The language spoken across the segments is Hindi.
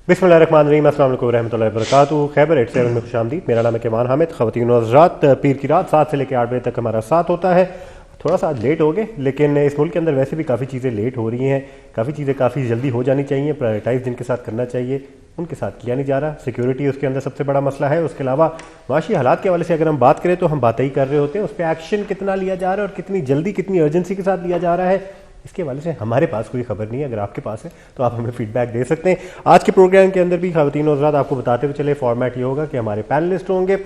बिस्मिल्लाहिर्रहमानिर्रहीम, अस्सलाम वालेकुम रहमतुल्लाहि व बरकातुहू। खैबर 87 में खुशामदीद। मेरा नाम है केमान हामिद। ख़वातीन और हज़रात, पीर की रात 7 से लेकर 8 बजे तक हमारा साथ होता है। थोड़ा सा आज लेट हो गए, लेकिन इस मुल्क के अंदर वैसे भी काफ़ी चीज़ें लेट हो रही हैं। काफ़ी चीज़ें काफ़ी जल्दी हो जानी चाहिए। प्रायोरिटाइज जिनके साथ करना चाहिए उनके साथ किया नहीं जा रहा। सिक्योरिटी उसके अंदर सबसे बड़ा मसला है। उसके अलावा माशी हालात के हवाले से अगर हम बात करें तो हम बातें ही कर रहे होते हैं। उस पर एक्शन कितना लिया जा रहा है और कितनी जल्दी कितनी अर्जेंसी के साथ लिया जा रहा है, इसके हवाले से हमारे पास कोई खबर नहीं है। अगर आपके पास है तो आप हमें फीडबैक दे सकते हैं। आज के प्रोग्राम के अंदर भी ख़वातीन और हज़रात आपको बताते हुए चले, फॉर्मेट ये होगा कि हमारे पैनलिस्ट होंगे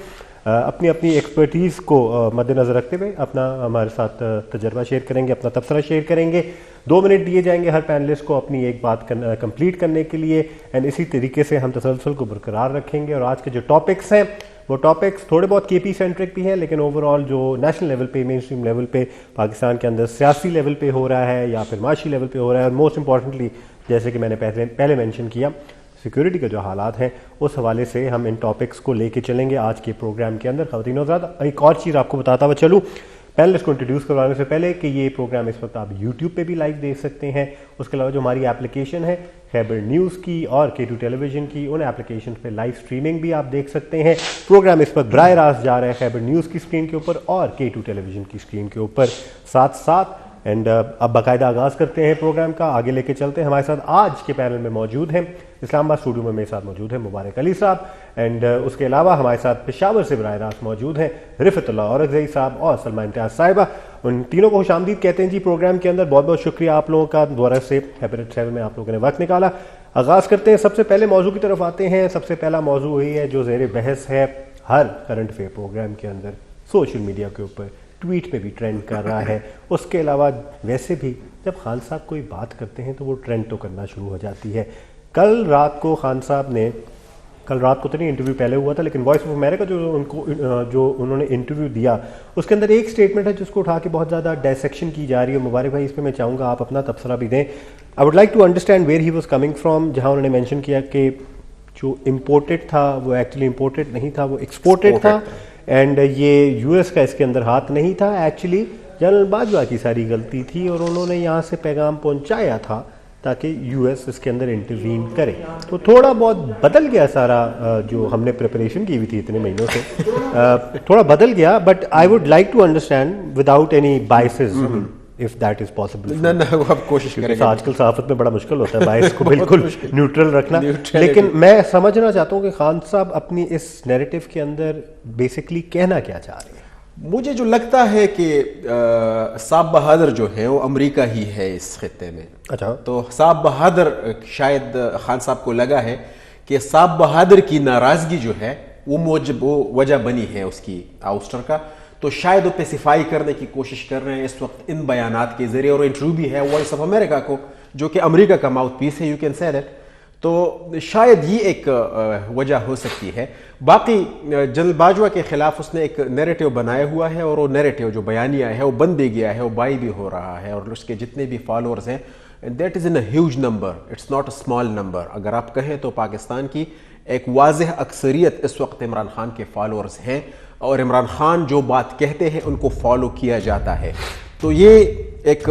अपनी अपनी एक्सपर्टीज़ को मद्देनज़र रखते हुए अपना हमारे साथ तजर्बा शेयर करेंगे, अपना तबसरा शेयर करेंगे। 2 मिनट दिए जाएंगे हर पैनलिस्ट को अपनी एक बात कंप्लीट करने के लिए। एंड इसी तरीके से हम तसलसल को बरकरार रखेंगे। और आज के जो टॉपिक्स हैं वो टॉपिक्स थोड़े बहुत केपी सेंट्रिक भी हैं, लेकिन ओवरऑल जो नेशनल लेवल पे, मेन स्ट्रीम लेवल पे, पाकिस्तान के अंदर सियासी लेवल पे हो रहा है या फिर माशी लेवल पे हो रहा है, और मोस्ट इंपॉर्टेंटली जैसे कि मैंने पहले मेंशन किया, सिक्योरिटी के जो हालात हैं उस हवाले से हम इन टॉपिक्स को लेके चलेंगे आज के प्रोग्राम के अंदर। ख़वातीन और हज़रात, एक और चीज़ आपको बताता हुआ चलूँ पैनलिस्ट को इंट्रोड्यूस करवाने से पहले कि ये प्रोग्राम इस वक्त आप यूट्यूब पे भी लाइव देख सकते हैं। उसके अलावा जो हमारी एप्लीकेशन है खैबर न्यूज़ की और K2 टेलीविज़न की, उन एप्लीकेशन पे लाइव स्ट्रीमिंग भी आप देख सकते हैं। प्रोग्राम इस वक्त बराह रास्त जा रहा है खैबर न्यूज़ की स्क्रीन के ऊपर और K2 टेलीविज़न की स्क्रीन के ऊपर साथ साथ। एंड अब बाकायदा आगाज़ करते हैं प्रोग्राम का, आगे लेके चलते हैं। हमारे साथ आज के पैनल में मौजूद हैं इस्लामाबाद स्टूडियो में मेरे साथ मौजूद है मुबारक अली साहब। एंड उसके अलावा हमारे साथ पेशावर से बराह रास्त मौजूद हैं रिफ़तुल्लाह औरंगज़ई साहब और सलमा इम्तियाज़ साहिबा। उन तीनों को खुशामदीद कहते हैं जी प्रोग्राम के अंदर। बहुत बहुत शुक्रिया आप लोगों का, दोबारा से खैबर 87 में आप लोगों ने वक्त निकाला। आगाज़ करते हैं, सबसे पहले मौजू की तरफ आते हैं। सबसे पहला मौजू वही है जो ज़ेर बहस है हर करंट अफेयर प्रोग्राम के अंदर, सोशल मीडिया के ऊपर, ट्वीट में भी ट्रेंड कर रहा है। उसके अलावा वैसे भी जब खान साहब कोई बात करते हैं तो वो ट्रेंड तो करना शुरू हो जाती है। कल रात को खान साहब ने, कल रात को तो नहीं, इंटरव्यू पहले हुआ था, लेकिन वॉइस ऑफ अमेरिका जो उन्होंने इंटरव्यू दिया उसके अंदर एक स्टेटमेंट है जिसको उठा के बहुत ज़्यादा डायसेक्शन की जा रही है। मुबारक भाई, इस पर मैं चाहूँगा आप अपना तबसरा भी दें। I would like to understand where he was coming from. जहाँ उन्होंने मैंशन किया कि जो इम्पोर्टेड था वो एक्चुअली इम्पोर्टेड नहीं था, वो एक्सपोर्टेड था। एंड ये यूएस का इसके अंदर हाथ नहीं था, एक्चुअली जनरल बाजवा की सारी गलती थी और उन्होंने यहाँ से पैगाम पहुँचाया था ताकि यूएस इसके अंदर इंटरवीन करे। तो थोड़ा बहुत बदल गया सारा जो हमने प्रिपरेशन की हुई थी इतने महीनों से, थोड़ा बदल गया। But I would like to understand without any biases if that is possible. ना आप कोशिश करेंगे। आजकल सहाफत में बड़ा मुश्किल होता है बायस को बिल्कुल न्यूट्रल रखना। लेकिन मैं समझना चाहता हूँ कि खान साहब अपनी इस नैरेटिव के अंदर बेसिकली कहना क्या चाह रहे हैं। मुझे जो लगता है कि साहब बहादुर जो है वो अमेरिका ही है इस खित्ते में। अच्छा, तो साहब बहादुर, शायद खान साहब को लगा है कि साहब बहादुर की नाराजगी जो है वो वजह बनी है उसकी आउस्टर का। तो शायद वो पे सिफाई करने की कोशिश कर रहे हैं इस वक्त इन बयानात के जरिए। और इंटरव्यू भी है वॉइस ऑफ अमेरिका को, जो कि अमेरिका का माउथ पीस है, यू कैन से दैट। तो शायद ये एक वजह हो सकती है। बाकी जनरल बाजवा के खिलाफ उसने एक नैरेटिव बनाया हुआ है और वो नैरेटिव जो बयानिया है वो बन भी गया है, वो बाई भी हो रहा है। और उसके जितने भी फॉलोअर्स हैं that is in a huge number, it's not a small number. अगर आप कहें तो पाकिस्तान की एक वाज़ेह अक्सरियत इस वक्त इमरान खान के फॉलोअर्स हैं और इमरान खान जो बात कहते हैं उनको फॉलो किया जाता है। तो ये एक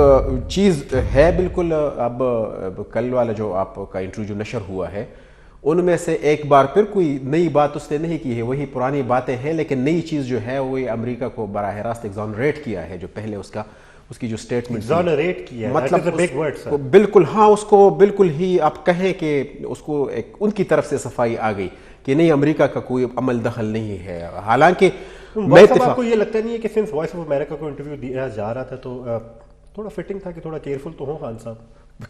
चीज़ है बिल्कुल। अब कल वाला जो आपका इंटरव्यू जो नशर हुआ है उनमें से एक बार फिर कोई नई बात उसने नहीं की है, वही पुरानी बातें हैं। लेकिन नई चीज़ जो है वो अमेरिका को बराह रास्त एग्जॉनरेट किया है, जो पहले उसकी जो स्टेटमेंट एग्जॉनरेट किया, मतलब बिग वर्ड सर। बिल्कुल, हाँ, उसको बिल्कुल ही आप कहें कि उसको एक उनकी तरफ से सफाई आ गई कि नहीं, अमेरिका का कोई अमल दखल नहीं है। हालांकि आपको ये लगता नहीं है कि सिंस वॉइस ऑफ अमेरिका को इंटरव्यू दिया जा रहा था तो थोड़ा फिटिंग था कि थोड़ा केयरफुल तो हो खान साहब?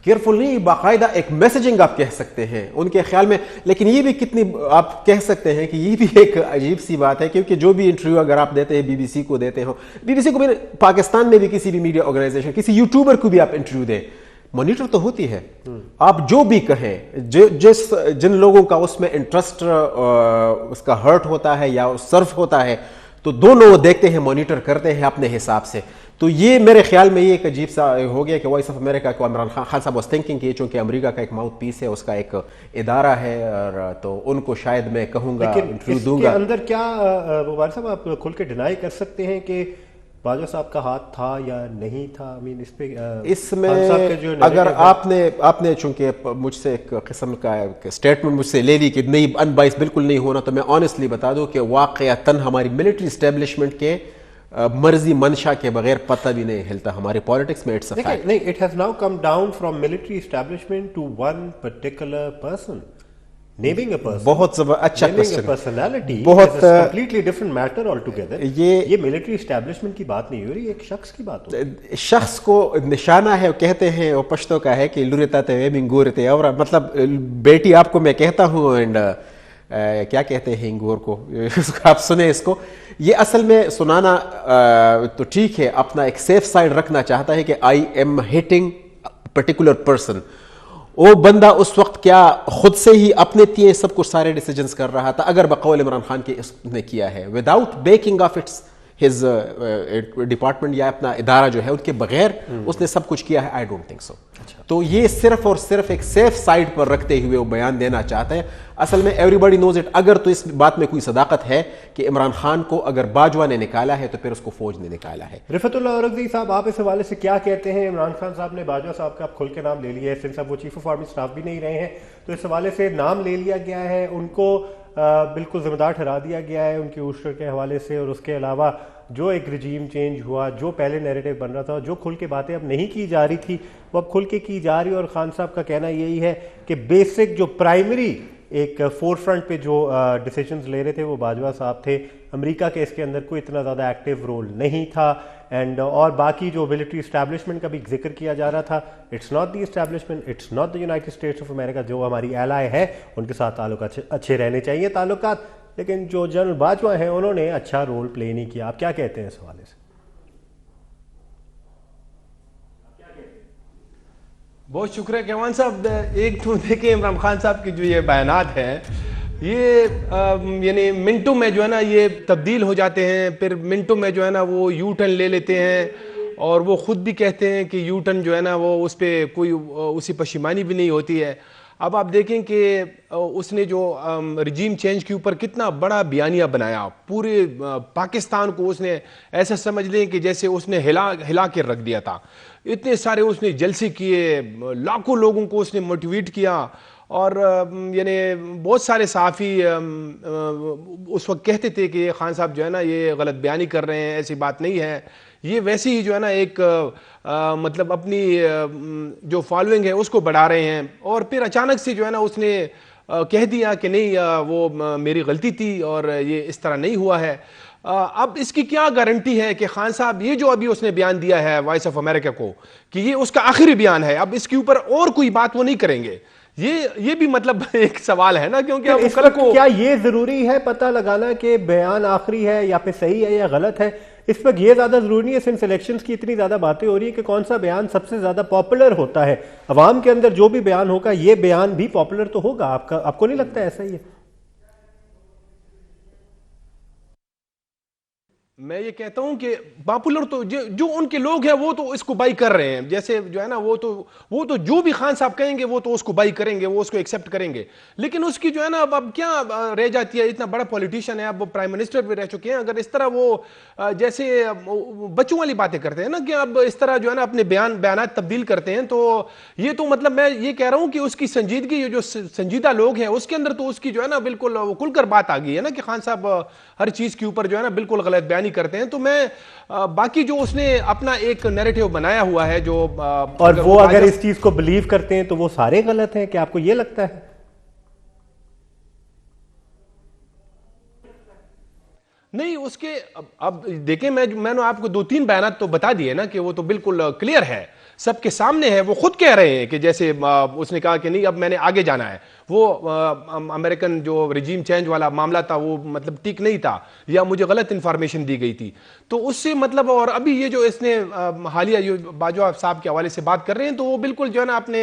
केयरफुल नहीं, बाकायदा एक मैसेजिंग आप कह सकते हैं उनके ख्याल में। लेकिन ये भी कितनी आप कह सकते हैं कि ये भी एक अजीब सी बात है, क्योंकि जो भी इंटरव्यू अगर आप देते हैं, बीबीसी को देते हो, बीबीसी को भी, पाकिस्तान में भी किसी भी मीडिया ऑर्गेनाइजेशन, किसी यूट्यूबर को भी आप इंटरव्यू दें, मॉनिटर तो होती है। आप जो भी कहें, जिन लोगों का उसमें इंटरेस्ट उसका हर्ट होता है या सर्फ होता है, तो दोनों वो देखते हैं, मॉनिटर करते हैं अपने हिसाब से। तो ये मेरे ख्याल में ये एक अजीब सा हो गया कि वॉइस ऑफ अमेरिका को इमरान खान साहब वाज थिंकिंग कि चूंकि अमेरिका का एक माउथ पीस है, उसका एक इदारा है, और तो उनको शायद मैं कहूँगा इंटरव्यू दूंगा। अंदर क्या मुबारक साहब आप खुल के डिनाई कर सकते हैं कि बाजवा साहब का हाथ था या नहीं था? आई मीन इस पे इसमें खान साहब के जो अगर narrative है- आपने चूंकि मुझसे एक किस्म का स्टेटमेंट मुझसे ले ली कि नहीं अनबाइस बिल्कुल नहीं होना, तो मैं ऑनेस्टली बता दूं कि वाकयातन हमारी मिलिट्री इस्टेब्लिशमेंट के मर्जी मंशा के बगैर पता भी नहीं हिलता हमारे पॉलिटिक्स में। इट्स अ देखिए फैक्ट। नहीं, it has now come down from military establishment to one particular person naming a person, बहुत अच्छा नेमिंग अ क्वेश्चन, पर्सनालिटी, बहुत completely different matter all together. ये- ये मिलिट्री एस्टैब्लिशमेंट की बात नहीं हो रही, एक शख्स की बात हो रही है। शख्स को निशाना है, कहते हैं वो पश्तो का है कि लुरेता इंगूरते, और मतलब बेटी आपको मैं कहता हूँ एंड क्या कहते हैं इंगूर को उसको आप सुने इसको। ये असल में सुनाना तो ठीक है, अपना एक सेफ साइड रखना चाहता है कि I am hitting particular person. वो बंदा उस वक्त क्या खुद से ही अपने तिए सब कुछ सारे डिसीजंस कर रहा था, अगर बकौल इमरान खान के इसने किया है without baking of its his department या अपना इदारा जो है उनके बगैर उसने सब कुछ किया है? I don't think so. तो ये सिर्फ और सिर्फ एक सेफ साइड पर रखते हुए वो बयान देना चाहते हैं। असल में एवरीबॉडी नोज इट। अगर तो इस बात में कोई सदाकत है कि इमरान खान को अगर बाजवा ने निकाला है तो फिर उसको फौज ने निकाला है। रिफतुल्लाह औरंगज़ेब साहब, आप इस हवाले से क्या कहते हैं? इमरान खान साहब ने बाजवा साहब का आप खुल के नाम ले लिया है, सिंध साहब वो चीफ ऑफ आर्मी स्टाफ भी नहीं रहे हैं, तो इस हवाले से नाम ले लिया गया है, उनको बिल्कुल जिम्मेदार ठहरा दिया गया है उनकी उस्र के हवाले से। और उसके अलावा जो एक रजीम चेंज हुआ, जो पहले नैरेटिव बन रहा था, जो खुल के बातें अब नहीं की जा रही थी वो अब खुल के की जा रही है। और खान साहब का कहना यही है कि बेसिक जो प्राइमरी एक फोर फ्रंट पे जो डिसीजंस ले रहे थे वो बाजवा साहब थे। अमेरिका के इसके अंदर कोई इतना ज़्यादा एक्टिव रोल नहीं था। एंड और बाकी जो मिलिट्री इस्टेब्लिशमेंट का भी जिक्र किया जा रहा था, it's not the establishment, it's not the United states of America. जो हमारी एलाय है उनके साथ ताल्लुक अच्छे रहने चाहिए ताल्लुकात, लेकिन जो जनरल बाजवा हैं उन्होंने अच्छा रोल प्ले नहीं किया। आप क्या कहते हैं इस हवाले से? बहुत शुक्रिया कैवान साहब। एक तो देखिए इमरान खान साहब की जो ये बयानात हैं, ये यानी मिनटों में जो है ना ये तब्दील हो जाते हैं, फिर मिनटों में जो है ना वो यू टर्न ले लेते हैं, और वो खुद भी कहते हैं कि यू टर्न जो है ना वो उस पर कोई उसी पशिमानी भी नहीं होती है। अब आप देखें कि उसने जो रजीम चेंज के ऊपर कितना बड़ा बयानिया बनाया, पूरे पाकिस्तान को उसने ऐसा समझ लें कि जैसे उसने हिला के रख दिया था। इतने सारे उसने जलसे किए, लाखों लोगों को उसने मोटिवेट किया, और यानी बहुत सारे सहाफ़ी उस वक्त कहते थे कि खान साहब जो है ना ये गलत बयानी कर रहे हैं, ऐसी बात नहीं है, ये वैसे ही जो है ना एक मतलब अपनी जो फॉलोइंग है उसको बढ़ा रहे हैं। और फिर अचानक से जो है ना उसने कह दिया कि नहीं वो मेरी गलती थी और ये इस तरह नहीं हुआ है। अब इसकी क्या गारंटी है कि खान साहब ये जो अभी उसने बयान दिया है वॉइस ऑफ अमेरिका को कि ये उसका आखिरी बयान है, अब इसके ऊपर और कोई बात वो नहीं करेंगे? ये भी मतलब एक सवाल है ना, क्योंकि अब इस कल वक्त को क्या ये जरूरी है पता लगाना कि बयान आखिरी है या फिर सही है या गलत है? इस वक्त ये ज्यादा जरूरी नहीं है। सिंस इलेक्शंस की इतनी ज्यादा बातें हो रही है कि कौन सा बयान सबसे ज्यादा पॉपुलर होता है, अवाम के अंदर जो भी बयान होगा ये बयान भी पॉपुलर तो होगा। आपको नहीं लगता ऐसा ही है? मैं ये कहता हूं कि पॉपुलर तो जो उनके लोग हैं वो तो इसको बाई कर रहे हैं। जैसे जो है ना वो तो जो भी खान साहब कहेंगे वो तो उसको बाई करेंगे, वो उसको एक्सेप्ट करेंगे। लेकिन उसकी जो है ना अब क्या रह जाती है? इतना बड़ा पॉलिटिशियन है, अब वो प्राइम मिनिस्टर भी रह चुके हैं। अगर इस तरह वो जैसे बच्चों वाली बातें करते हैं ना कि अब इस तरह जो है ना अपने बयानात तब्दील करते हैं, तो ये तो मतलब मैं ये कह रहा हूं कि उसकी संजीदगी, जो संजीदा लोग हैं उसके अंदर तो उसकी जो है ना बिल्कुल खुलकर बात आ गई है ना कि खान साहब हर चीज के ऊपर जो है ना बिल्कुल गलत बयानी करते हैं। तो मैं बाकी जो उसने अपना एक नैरेटिव बनाया हुआ है जो और वो अगर इस चीज को बिलीव करते हैं तो वो सारे गलत हैं, क्या आपको ये लगता है? नहीं, उसके अब देखें, मैंने आपको 2-3 बयान तो बता दिए ना कि वो तो बिल्कुल क्लियर है, सबके सामने है। वो खुद कह रहे हैं कि जैसे उसने कहा कि नहीं अब मैंने आगे जाना है। वो अमेरिकन जो रजीम चेंज वाला मामला था वो मतलब ठीक नहीं था, या मुझे गलत इंफॉर्मेशन दी गई थी, तो उससे मतलब। और अभी ये जो इसने हालिया जो बाजवा साहब के हवाले से बात कर रहे हैं, तो वो बिल्कुल जो है ना अपने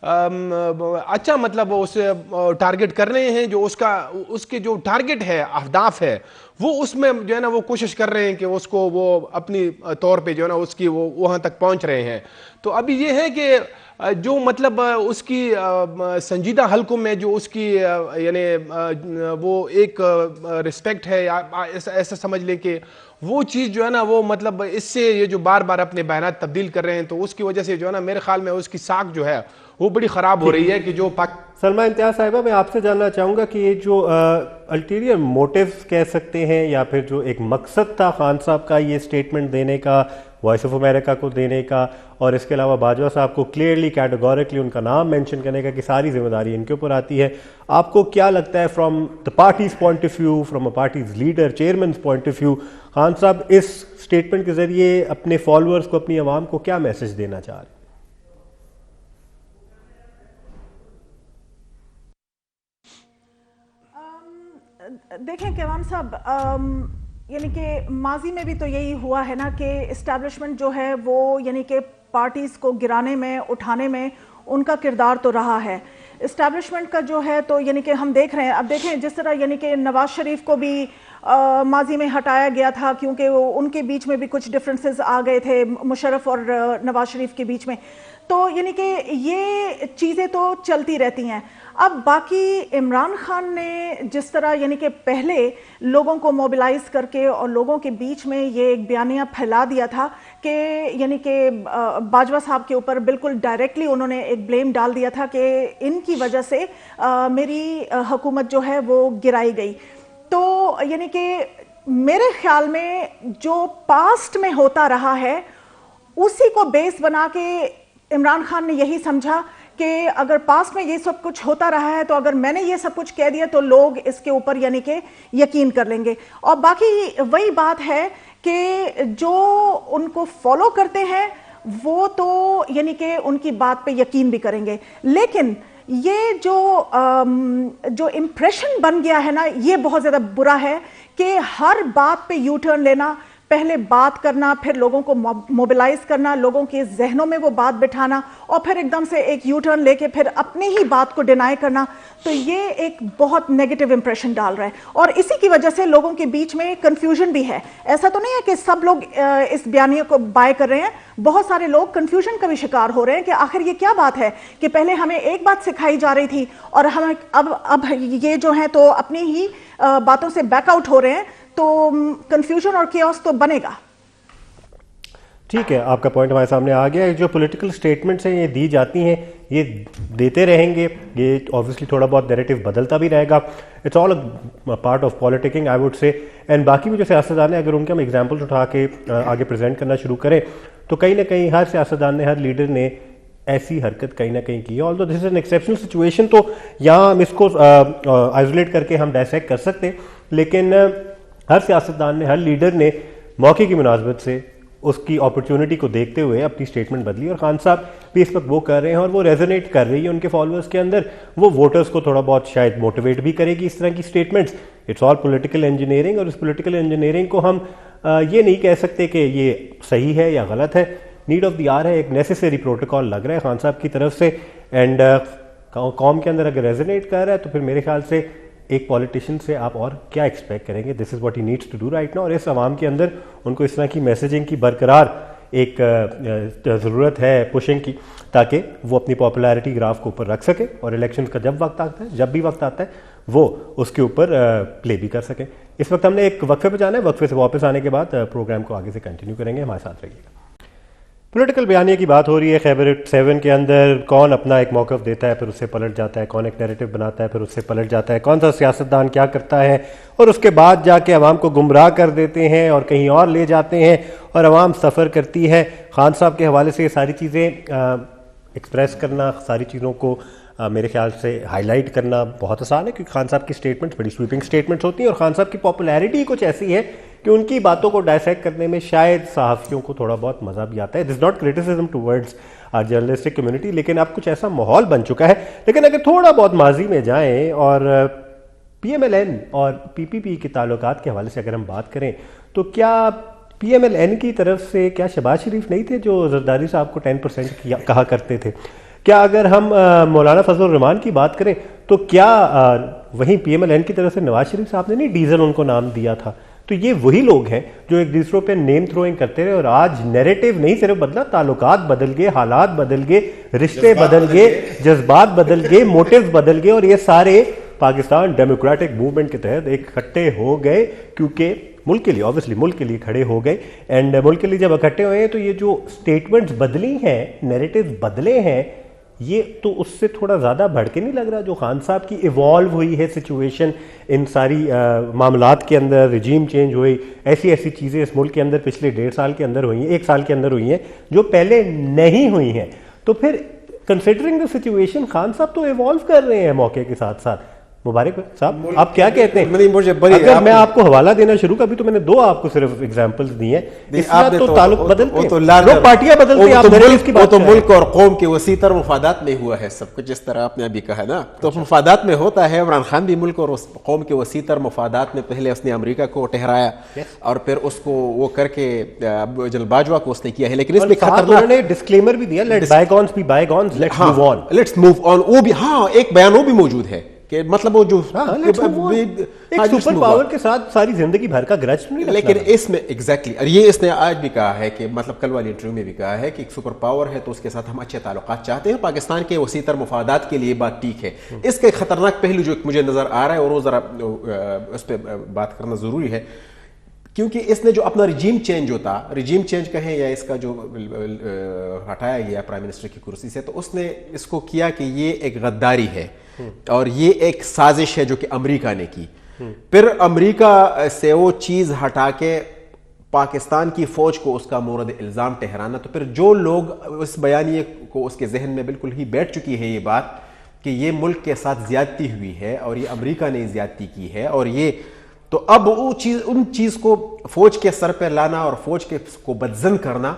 अच्छा मतलब उसे टारगेट कर रहे हैं, जो उसके जो टारगेट है, अहदाफ है, वो उसमें जो है ना वो कोशिश कर रहे हैं कि उसको वो अपनी तौर पे जो है ना उसकी वो वहां तक पहुंच रहे हैं। तो अभी ये है कि जो मतलब उसकी संजीदा हलकों में जो उसकी यानी वो एक रिस्पेक्ट है, या ऐसा समझ लें कि वो चीज़ जो है ना वो मतलब इससे ये जो बार बार अपने बयानात तब्दील कर रहे हैं, तो उसकी वजह से जो है ना मेरे ख्याल में उसकी साख जो है वो बड़ी ख़राब हो रही है कि जो सलमा इम्तियाज साहिबा, मैं आपसे जानना चाहूँगा कि ये जो अल्टीरियर मोटिव्स कह सकते हैं या फिर जो एक मकसद था खान साहब का ये स्टेटमेंट देने का, वॉइस ऑफ अमेरिका को देने का, और इसके अलावा बाजवा साहब को क्लियरली कैटेगोरिकली उनका नाम मेंशन करने का कि सारी जिम्मेदारी इनके ऊपर आती है, आपको क्या लगता है from the parties point of view, from a parties leader, chairman point of view, Khan साहब इस स्टेटमेंट के जरिए अपने फॉलोअर्स को, अपनी आवाम को क्या मैसेज देना चाह रहे हैं? देखें केवान साहब, यानी कि माजी में भी तो यही हुआ है ना कि इस्टेब्लिशमेंट जो है वो यानी कि पार्टीज़ को गिराने में, उठाने में उनका किरदार तो रहा है। इस्टेब्लिशमेंट का जो है तो यानी कि हम देख रहे हैं, अब देखें जिस तरह यानी कि नवाज शरीफ को भी माजी में हटाया गया था क्योंकि उनके बीच में भी कुछ डिफरेंसेस आ गए थे, मुशर्रफ और नवाज शरीफ के बीच में, तो यानी कि ये चीज़ें तो चलती रहती हैं। अब बाकी इमरान खान ने जिस तरह यानी कि पहले लोगों को मोबिलाइज करके और लोगों के बीच में ये एक बयानिया फैला दिया था कि यानी कि बाजवा साहब के ऊपर बिल्कुल डायरेक्टली उन्होंने एक ब्लेम डाल दिया था कि इनकी वजह से मेरी हुकूमत जो है वो गिराई गई। तो यानी कि मेरे ख्याल में जो पास्ट में होता रहा है उसी को बेस बना के इमरान खान ने यही समझा कि अगर पास्ट में ये सब कुछ होता रहा है तो अगर मैंने ये सब कुछ कह दिया तो लोग इसके ऊपर यानी कि यकीन कर लेंगे। और बाकी वही बात है कि जो उनको फॉलो करते हैं वो तो यानी कि उनकी बात पे यकीन भी करेंगे, लेकिन ये जो इम्प्रेशन बन गया है ना ये बहुत ज़्यादा बुरा है कि हर बात पे यू टर्न लेना, पहले बात करना, फिर लोगों को मोबिलाइज करना, लोगों के जहनों में वो बात बिठाना और फिर एकदम से एक यू टर्न लेके फिर अपनी ही बात को डिनाई करना, तो ये एक बहुत नेगेटिव इंप्रेशन डाल रहा है और इसी की वजह से लोगों के बीच में कंफ्यूजन भी है। ऐसा तो नहीं है कि सब लोग इस बयानिए को बाय कर रहे हैं, बहुत सारे लोग कंफ्यूजन का भी शिकार हो रहे हैं कि आखिर ये क्या बात है कि पहले हमें एक बात सिखाई जा रही थी और हम अब ये जो है तो अपनी ही बातों से बैकआउट हो रहे हैं, तो कंफ्यूजन और केओस तो बनेगा। ठीक है, आपका पॉइंट हमारे सामने आ गया है। जो पॉलिटिकल स्टेटमेंट्स हैं ये दी जाती हैं, ये देते रहेंगे, ये ऑब्वियसली थोड़ा बहुत नैरेटिव बदलता भी रहेगा। It's all part of politicking I would say. And बाकी भी जो सियासतदान हैं, अगर उनके हम एग्जाम्पल्स उठा के आगे प्रेजेंट करना शुरू करें तो कहीं ना कहीं हर सियासतदान ने, हर लीडर ने ऐसी हरकत कहीं ना कहीं की है। Although this is an exceptional situation, तो यहाँ हम इसको आइसोलेट करके हम डायसेक्ट कर सकते हैं, लेकिन हर सियासतदान ने, हर लीडर ने मौके की मुनासबत से उसकी अपॉर्चुनिटी को देखते हुए अपनी स्टेटमेंट बदली और खान साहब भी इस वक्त वो कर रहे हैं और वो रेजोनेट कर रही है उनके फॉलोअर्स के अंदर। वो वोटर्स को थोड़ा बहुत शायद मोटिवेट भी करेगी इस तरह की statements. It's all political engineering, और इस पॉलिटिकल इंजीनियरिंग को हम ये नहीं कह सकते कि ये सही है या गलत है। नीड ऑफ द आर है, एक नेसेसरी प्रोटोकॉल लग रहा है खान साहब की तरफ से। एंड कौम के अंदर अगर रेजोनेट कर रहा है तो फिर मेरे ख्याल से एक पॉलिटिशियन से आप और क्या एक्सपेक्ट करेंगे। This is what he needs to do right now. और इस आवाम के अंदर उनको इस तरह की मैसेजिंग की बरकरार एक ज़रूरत है पुशिंग की, ताकि वो अपनी पॉपुलैरिटी ग्राफ को ऊपर रख सके और इलेक्शन का जब भी वक्त आता है वो उसके ऊपर प्ले भी कर सके। इस वक्त हमने एक वक्फे पर जाना है, वक्फे से वापस आने के बाद प्रोग्राम को आगे से कंटिन्यू करेंगे। हमारे साथ रहिएगा। पॉलिटिकल बयानिए की बात हो रही है। खैबर 7 के अंदर कौन अपना एक मौक़िफ़ देता है फिर उससे पलट जाता है, कौन एक नैरेटिव बनाता है फिर उससे पलट जाता है, कौन सा सियासतदान क्या करता है और उसके बाद जाके अवाम को गुमराह कर देते हैं और कहीं और ले जाते हैं और अवाम सफ़र करती है। खान साहब के हवाले से ये सारी चीज़ें एक्सप्रेस करना, सारी चीज़ों को मेरे ख्याल से हाईलाइट करना बहुत आसान है, क्योंकि खान साहब की स्टेटमेंट्स बड़ी स्वीपिंग स्टेटमेंट्स होती हैं और खान साहब की पॉपुलैरिटी कुछ ऐसी है कि उनकी बातों को डायसेक्ट करने में शायद सहाफ़ियों को थोड़ा बहुत मज़ा भी आता है। This not criticism towards our journalistic community, लेकिन अब कुछ ऐसा माहौल बन चुका है। लेकिन अगर थोड़ा बहुत माजी में जाएँ और PMLN और PPP के ताल्लुकात के हवाले से अगर हम बात करें तो क्या PMLN की तरफ से क्या शहबाज शरीफ नहीं थे जो जरदारी साहब को 10% कहा करते थे? क्या अगर हम मौलाना फजलुर रहमान की बात करें तो क्या वहीं PMLN की तरफ से नवाज शरीफ साहब ने नहीं डीजल उनको नाम दिया था? तो ये वही लोग हैं जो एक दूसरों पे नेम थ्रोइंग करते रहे और आज नैरेटिव नहीं सिर्फ बदला, ताल्लुकात बदल गए, हालात बदल गए, रिश्ते बदल गए, जज्बात बदल गए, मोटिव्स बदल गए और ये सारे पाकिस्तान डेमोक्रेटिक मूवमेंट के तहत इकट्ठे हो गए क्योंकि मुल्क के लिए, ऑब्वियसली मुल्क के लिए खड़े हो गए। एंड मुल्क के लिए जब इकट्ठे हुए हैं तो ये जो स्टेटमेंट्स बदली हैं, नैरेटिव्स बदले हैं, ये तो उससे थोड़ा ज़्यादा बढ़ के नहीं लग रहा? जो खान साहब की इवॉल्व हुई है सिचुएशन इन सारी मामलात के अंदर, रिजीम चेंज हुई, ऐसी ऐसी चीज़ें इस मुल्क के अंदर पिछले 1.5 साल के अंदर हुई हैं, 1 साल के अंदर हुई हैं जो पहले नहीं हुई हैं। तो फिर कंसिडरिंग द सिचुएशन खान साहब तो इवॉल्व कर रहे हैं मौके के साथ साथ। मुबारक साहब, आप क्या कहते हैं? मुझे अगर मैं आपको हवाला देना शुरू कर, अभी तो मैंने 2 आपको सिर्फ एग्जांपल्स दिए हैं, इसमें तो ताल्लुक बदलते हैं, लोग पार्टियां बदलते हैं, आप नैरेटिव्स की बात तो कर रहे हैं। मुल्क और कौम के वसीतर मफादात में हुआ है सब कुछ, जिस तरह आपने अभी कहा ना, तो मफादात में होता है। इमरान खान भी मुल्क और कौम के वसीतर मफादात में पहले उसने अमेरिका को ठहराया और फिर उसको वो करके जनरल बाजवा को उसने किया है, लेकिन इसमें उन्होंने डिस्क्लेमर भी दिया, let bygones be bygones, let's move on, let's move on. वो भी, हाँ, एक बयान वो भी मौजूद है कि मतलब वो जो एक सुपर पावर के साथ सारी जिंदगी भर का ग्रज नहीं, लेकिन इसमें एग्जैक्टली और ये इसने आज भी कहा है कि मतलब कल वाली इंटरव्यू में भी कहा है कि एक सुपर पावर है तो उसके साथ हम अच्छे ताल्लुकात चाहते हैं, पाकिस्तान के वसीतर मफादात के लिए बात ठीक है। इसका एक खतरनाक पहलू जो मुझे नजर आ रहा है और वो जरा उस पर बात करना जरूरी है, क्योंकि इसने जो अपना रिजीम चेंज होता, रिजीम चेंज कहें या इसका जो हटाया गया प्राइम मिनिस्टर की कुर्सी से, तो उसने इसको किया कि ये एक गद्दारी है और ये एक साजिश है जो कि अमेरिका ने की। फिर अमेरिका से वो चीज हटा के पाकिस्तान की फौज को उसका मोरद इल्जाम ठहराना, तो फिर जो लोग उस बयानिए को उसके जहन में बिल्कुल ही बैठ चुकी है ये बात कि ये मुल्क के साथ ज्यादती हुई है और ये अमेरिका ने ज्यादती की है, और ये तो अब वो चीज, उन चीज को फौज के सर पर लाना और फौज के को बदजन करना,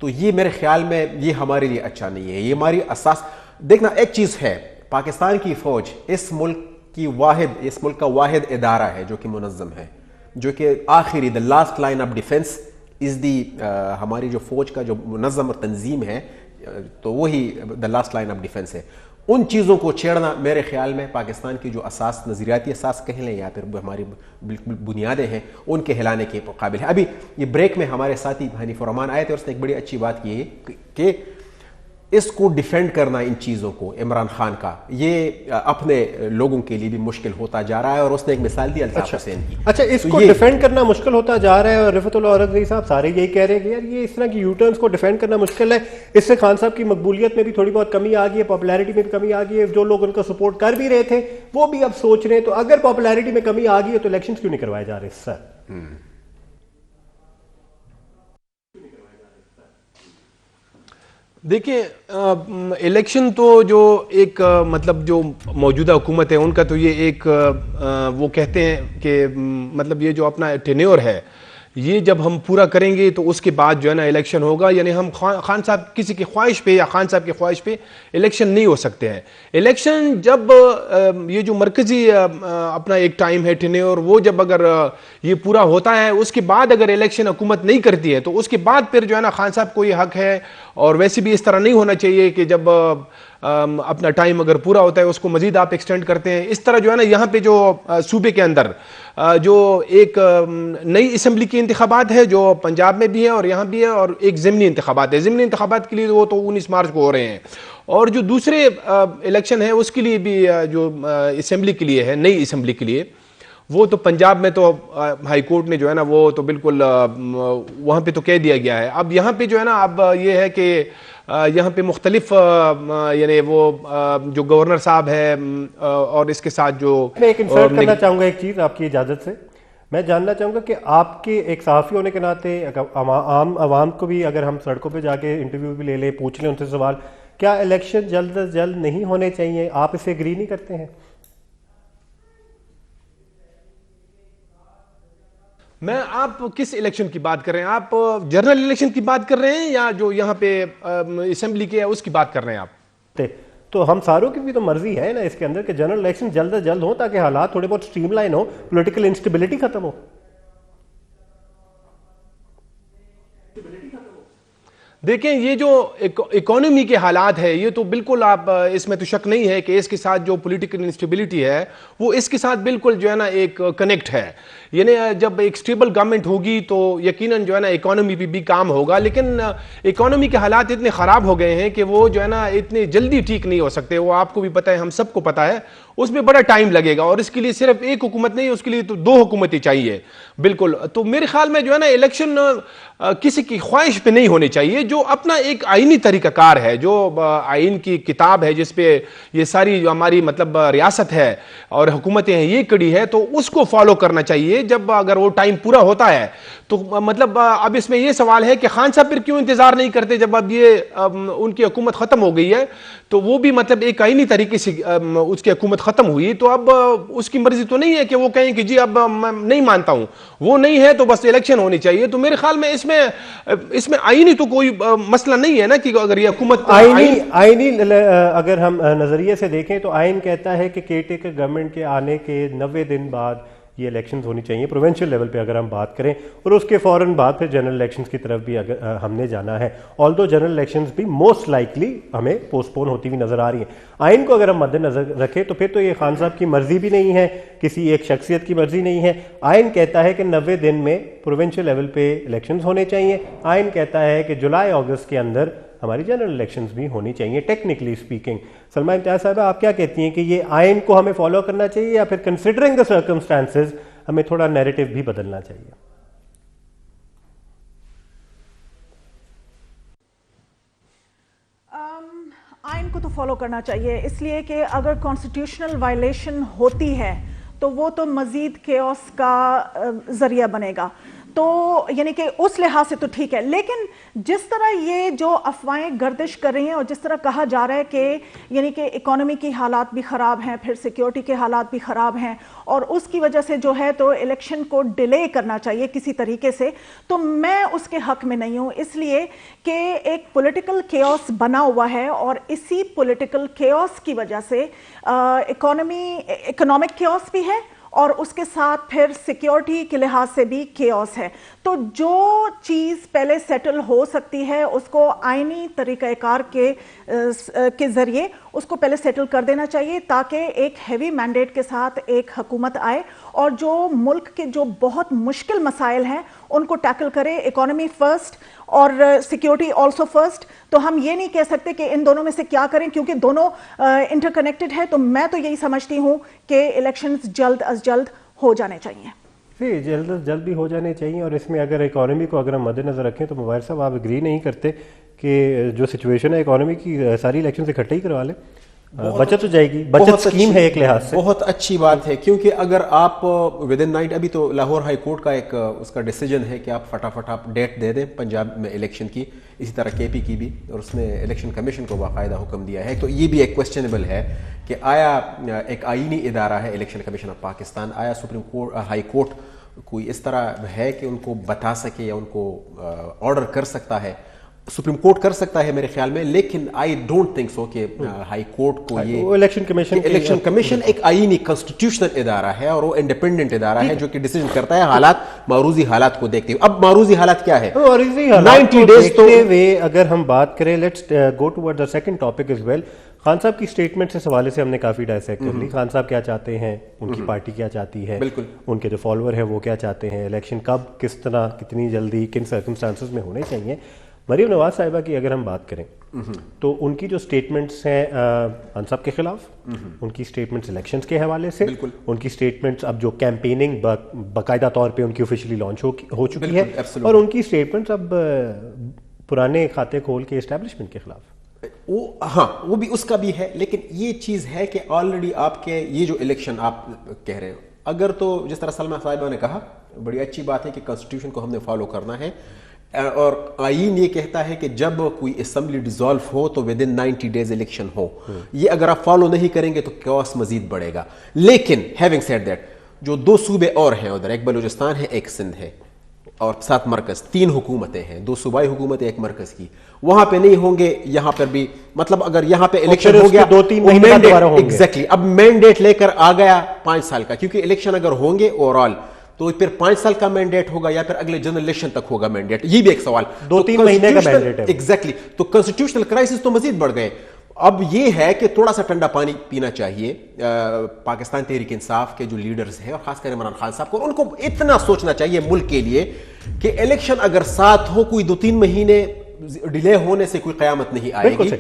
तो ये मेरे ख्याल में ये हमारे लिए अच्छा नहीं है। ये हमारी असास, देखना एक चीज है, पाकिस्तान की फौज इस मुल्क का वाहिद इदारा है जो कि मुनज़्ज़म है, जो कि आखिरी the last line of defence is the, हमारी जो फौज का जो मुनज़्ज़म और तंजीम है तो वही the last line of defence है। उन चीज़ों को छेड़ना मेरे ख्याल में पाकिस्तान की जो असास, नज़रियाती असास कह लें या फिर हमारी बिल्कुल बुनियादें हैं, उनके हिलाने के काबिल है। अभी ये ब्रेक में हमारे साथी हनीफ रहमान आए थे और उसने एक बड़ी अच्छी बात की है कि इसको डिफेंड करना, इन चीज़ों को, इमरान खान का, ये अपने लोगों के लिए भी मुश्किल होता जा रहा है, और उसने एक मिसाल दी अल्ताफ हुसैन की। अच्छा, इसको डिफेंड करना मुश्किल होता जा रहा है और रिफतुल्लाह औरंगज़ेब साहब सारे यही कह रहे हैं कि यार ये इस तरह की यूटर्न्स को डिफेंड करना मुश्किल है, इससे खान साहब की मकबूलियत में भी थोड़ी बहुत कमी आ गई है, पॉपुलैरिटी में भी कमी आ गई है, जो लोग उनका सपोर्ट कर भी रहे थे वो भी अब सोच रहे हैं तो अगर पॉपुलैरिटी में कमी आ गई है तो इलेक्शन क्यों नहीं करवाए जा रहे सर? देखिए, इलेक्शन तो जो एक मतलब जो मौजूदा हुकूमत है उनका तो ये एक वो कहते हैं कि मतलब ये जो अपना टेन्योर है ये जब हम पूरा करेंगे तो उसके बाद जो है ना इलेक्शन होगा, यानी हम खान साहब किसी की ख्वाहिश पे या खान साहब की ख्वाहिश पे इलेक्शन नहीं हो सकते हैं। इलेक्शन जब ये जो मरकजी अपना एक टाइम है टेन्योर, वो जब अगर ये पूरा होता है उसके बाद अगर इलेक्शन हुकूमत नहीं करती है तो उसके बाद फिर जो है ना खान साहब को ये हक है, और वैसे भी इस तरह नहीं होना चाहिए कि जब अपना टाइम अगर पूरा होता है उसको मजीद आप एक्सटेंड करते हैं। इस तरह जो है ना यहाँ पे जो सूबे के अंदर जो एक नई असम्बली की इंतखाबात है जो पंजाब में भी है और यहाँ भी है, और एक ज़िमनी इंतखाबात है। ज़िमनी इंतखाबात के लिए वो तो 19 मार्च को हो रहे हैं, और जो दूसरे इलेक्शन है उसके लिए भी जो असम्बली के लिए है, नई असम्बली के लिए, वो तो पंजाब में तो हाई कोर्ट ने जो है ना वो तो बिल्कुल वहाँ पे तो कह दिया गया है। अब यहाँ पे जो है ना अब ये है कि यहाँ पे मुख्तलिफ यानी वो जो गवर्नर साहब है और इसके साथ जो मैं एक इंसर्ट करना चाहूँगा एक चीज़ आपकी इजाज़त से। मैं जानना चाहूँगा कि आपके एक सहाफ़ी होने के नाते आम आवाम को भी अगर हम सड़कों पे जाके इंटरव्यू भी ले लें, पूछ लें उनसे सवाल, क्या इलेक्शन जल्द से जल्द नहीं होने चाहिए? आप इसे एग्री नहीं करते हैं? मैं, आप किस इलेक्शन की बात कर रहे हैं? आप जनरल इलेक्शन की बात कर रहे हैं या जो यहाँ पे असेंबली के है उसकी बात कर रहे हैं आप? तो हम सारों की भी तो मर्जी है ना इसके अंदर कि जनरल इलेक्शन जल्द से जल्द हो ताकि हालात थोड़े बहुत स्ट्रीमलाइन हो, पॉलिटिकल इंस्टेबिलिटी खत्म हो। देखें, ये जो इकोनॉमी के हालात है, ये तो बिल्कुल आप इसमें तो शक नहीं है कि इसके साथ जो पॉलिटिकल इंस्टेबिलिटी है वो इसके साथ बिल्कुल जो है ना एक कनेक्ट है। यानी जब एक स्टेबल गवर्नमेंट होगी तो यकीनन जो है ना इकोनॉमी भी काम होगा, लेकिन इकोनॉमी के हालात इतने ख़राब हो गए हैं कि वो जो है ना इतने जल्दी ठीक नहीं हो सकते। वो आपको भी पता है, हम सबको पता है, उसमें बड़ा टाइम लगेगा और इसके लिए सिर्फ एक हुकूमत नहीं, उसके लिए तो 2 हुकूमतें चाहिए। बिल्कुल, तो मेरे ख्याल में जो है ना इलेक्शन किसी की ख्वाहिश पे नहीं होनी चाहिए। जो अपना एक आईनी तरीकाकार है, जो आइन की किताब है जिस पे ये सारी जो हमारी मतलब रियासत है और हुकूमतें हैं ये कड़ी है, तो उसको फॉलो करना चाहिए। जब अगर वो टाइम पूरा होता है तो मतलब अब इसमें ये सवाल है कि खान साहब फिर क्यों इंतजार नहीं करते। जब अब ये उनकी हुकूमत खत्म हो गई है तो वो भी मतलब एक आईनी तरीके से उसकी हुकूमत खत्म हुई, तो अब उसकी मर्जी तो नहीं है कि वो कहें कि जी अब मैं नहीं मानता हूं, वो नहीं है तो बस इलेक्शन होनी चाहिए। तो मेरे ख्याल में इसमें आईनी तो कोई मसला नहीं है ना कि अगर ये हुकूमत आईनी अगर हम नजरिए से देखें तो आइन कहता है कि केयरटेकर गवर्नमेंट के आने के 90 दिन बाद ये इलेक्शंस होनी चाहिए प्रोविंशियल लेवल पे अगर हम बात करें, और उसके फौरन बाद फिर जनरल इलेक्शंस की तरफ भी अगर हमने जाना है। ऑल्दो जनरल इलेक्शंस भी मोस्ट लाइकली हमें पोस्टपोन होती हुई नजर आ रही हैं। आइन को अगर हम मद्देनजर रखें तो फिर तो ये खान साहब की मर्जी भी नहीं है, किसी एक शख्सियत की मर्जी नहीं है। आइन कहता है कि 90 दिन में प्रोविंशियल लेवल पे इलेक्शंस होने चाहिए। आइन कहता है कि जुलाई अगस्त के अंदर हमारी जनरल इलेक्शंस भी होनी चाहिए टेक्निकली स्पीकिंग। सलमा इम्तियाज साहब, आप क्या कहती हैं कि ये आइन को हमें फॉलो करना चाहिए या फिर कंसिडरिंग द सर्कमस्टांसेस हमें थोड़ा नैरेटिव भी बदलना चाहिए? आइन को तो फॉलो करना चाहिए, इसलिए कि अगर कॉन्स्टिट्यूशनल वायलेशन होती है तो वो तो मजीद केओस का जरिया बनेगा। तो यानी कि उस लिहाज से तो ठीक है, लेकिन जिस तरह ये जो अफवाहें गर्दिश कर रही हैं और जिस तरह कहा जा रहा है कि यानी कि इकोनॉमी की हालात भी ख़राब हैं, फिर सिक्योरिटी के हालात भी ख़राब हैं और उसकी वजह से जो है तो इलेक्शन को डिले करना चाहिए किसी तरीके से, तो मैं उसके हक में नहीं हूँ। इसलिए कि एक पॉलिटिकल केओस बना हुआ है और इसी पॉलिटिकल केओस की वजह से इकोनॉमिक केओस भी है और उसके साथ फिर सिक्योरिटी के लिहाज से भी केओस है। तो जो चीज़ पहले सेटल हो सकती है उसको आईनी तरीक़ाकार के ज़रिए उसको पहले सेटल कर देना चाहिए, ताकि एक हैवी मैंडेट के साथ एक हुकूमत आए और जो मुल्क के जो बहुत मुश्किल मसाइल हैं उनको टैकल करे। इकोनॉमी फर्स्ट और सिक्योरिटी ऑल्सो फर्स्ट। तो हम ये नहीं कह सकते कि इन दोनों में से क्या करें, क्योंकि दोनों इंटरकनेक्टेड है। तो मैं तो यही समझती हूँ कि इलेक्शंस जल्द अज जल्द हो जाने चाहिए। जी, जल्द अज जल्द भी हो जाने चाहिए। और इसमें अगर इकोनॉमी को अगर हम मद्देनजर रखें तो मुबारक साहब, आप एग्री नहीं करते कि जो सिचुएशन है इकोनॉमी की, सारी इलेक्शन से इकट्ठे ही करवा लें, बचत हो जाएगी। बचत स्कीम है एक लिहाज से, बहुत अच्छी बात है। क्योंकि अगर आप विद इन नाइट, अभी तो लाहौर हाई कोर्ट का एक उसका डिसीजन है कि आप फटाफट आप डेट दे दें पंजाब में इलेक्शन की, इसी तरह केपी की भी, और उसने इलेक्शन कमीशन को बाकायदा हुक्म दिया है। तो ये भी एक क्वेश्चनेबल है कि आया एक आईनी इदारा है इलेक्शन कमीशन ऑफ पाकिस्तान, आया सुप्रीम कोर्ट हाई कोर्ट कोई इस तरह है कि उनको बता सके या उनको ऑर्डर कर सकता है? सुप्रीम कोर्ट कर सकता है मेरे ख्याल में, लेकिन आई डोंट थिंक सो कि हाई कोर्ट को ये इलेक्शन कमीशन एक आईनी कॉन्स्टिट्यूशनल इदारा है और वो इंडिपेंडेंट इदारा है जो कि डिसीजन करता है हालात, मारूजी हालात को देखते हुए। अब मारूजी हालात क्या है? 90 डेज तो अगर हम बात करें, let's go toward the second topic is well. Khan साहब की स्टेटमेंट से हवाले से हमने काफी डायसेक्ट कर ली। खान साहब क्या चाहते हैं, उनकी पार्टी क्या चाहती है, बिल्कुल उनके जो फॉलोअर है वो क्या चाहते हैं, इलेक्शन कब, किस तरह, कितनी जल्दी, किन सर्कमस्टांसेस में होने चाहिए। मरीम नवाज साहिबा की अगर हम बात करें तो उनकी जो स्टेटमेंट्स हैं खान साहब के खिलाफ, उनकी स्टेटमेंट्स इलेक्शंस के हवाले से, उनकी स्टेटमेंट्स अब जो कैंपेनिंग बाकायदा तौर पे उनकी ऑफिशियली लॉन्च हो चुकी है, और उनकी स्टेटमेंट्स अब पुराने खाते खोल के एस्टेब्लिशमेंट के खिलाफ, हाँ वो भी उसका भी है। लेकिन ये चीज़ है कि ऑलरेडी आपके ये जो इलेक्शन आप कह रहे हो, अगर तो जिस तरह सलमा साहिबा ने कहा, बड़ी अच्छी बात है कि कॉन्स्टिट्यूशन को हमने फॉलो करना है, और आईन ये कहता है कि जब कोई असेंबली डिसॉल्व हो तो विद इन 90 डेज इलेक्शन हो। ये अगर आप फॉलो नहीं करेंगे तो कैओस मजीद बढ़ेगा। लेकिन हैविंग सेड दैट, जो 2 सूबे और हैं उधर, एक बलूचिस्तान है, एक सिंध है, और 7 मरकज, 3 हुकूमतें हैं, 2 सूबाई हुकूमतें, 1 मरकज की, वहां पे नहीं होंगे, यहां पर भी मतलब अगर यहां पे इलेक्शन हो गया 2-3 महीने बाद दोबारा होंगे। एग्जैक्टली, अब मैंडेट लेकर आ गया 5 साल का, क्योंकि इलेक्शन अगर होंगे ओवरऑल तो फिर 5 साल का मैंडेट होगा या फिर अगले जनरल इलेक्शन तक होगा मैंडेट, ये भी एक सवाल। 2-3 महीने का मैंडेट है। एग्जैक्टली, तो कॉन्स्टिट्यूशनल क्राइसिस तो मजीद बढ़ गए। अब ये है कि थोड़ा सा ठंडा पानी पीना चाहिए पाकिस्तान तहरीक इंसाफ के जो लीडर्स हैं और खासकर इमरान खान साहब को। उनको इतना सोचना चाहिए मुल्क के लिए कि इलेक्शन अगर साथ हो, कोई 2-3 महीने डिले होने से कोई कयामत नहीं आएगी।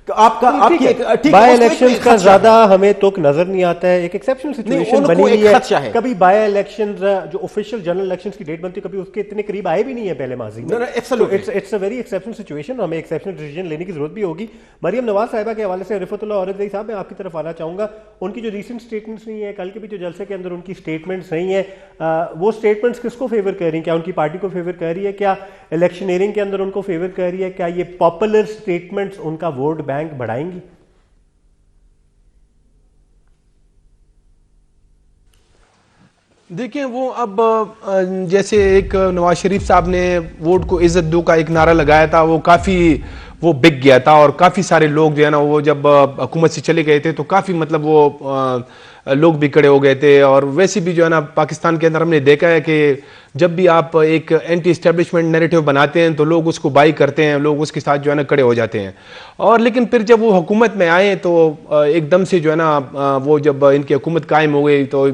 बाय इलेक्शन का ज्यादा हमें तो नजर नहीं आता है, एक एक्सेप्शनल सिचुएशन बनी हुई है। कभी बाय इलेक्शन जो ऑफिशियल जनरल इलेक्शन की डेट बनती है, कभी उसके इतने करीब आए भी नहीं है पहले माजी में। It's a very exceptional situation, हमें एक्सेप्शनल डिसीजन लेने की जरूरत भी होगी। मरियम नवाज साहिबा के हवाले से रिफतुल्लाह औरंगज़ई साहब, मैं आपकी तरफ आना चाहूंगा। उनकी जो रिसेंट स्टेटमेंट्स नहीं है, कल के भी जो जलसे के अंदर उनकी स्टेटमेंट्स नहीं है, वो स्टेटमेंट्स किसको फेवर कर रही है? क्या उनकी पार्टी को फेवर कर रही है? क्या इलेक्शनियरिंग के अंदर उनको फेवर कर रही है? क्या ये पॉपुलर स्टेटमेंट्स उनका वोट बैंक बढ़ाएंगी? देखिए, वो अब जैसे एक नवाज शरीफ साहब ने वोट को इज्जत दो का एक नारा लगाया था, वो काफ़ी वो बिक गया था और काफ़ी सारे लोग जो है ना, वो जब हुकूमत से चले गए थे तो काफ़ी मतलब वो लोग भी खड़े हो गए थे। और वैसे भी जो है ना, पाकिस्तान के अंदर हमने देखा है कि जब भी आप एक एंटी एस्टेब्लिशमेंट नैरेटिव बनाते हैं तो लोग उसको बाई करते हैं, लोग उसके साथ जो है ना खड़े हो जाते हैं। और लेकिन फिर जब वो हुकूमत में आए तो एकदम से जो है ना, वो जब इनकी हुकूमत कायम हो गई तो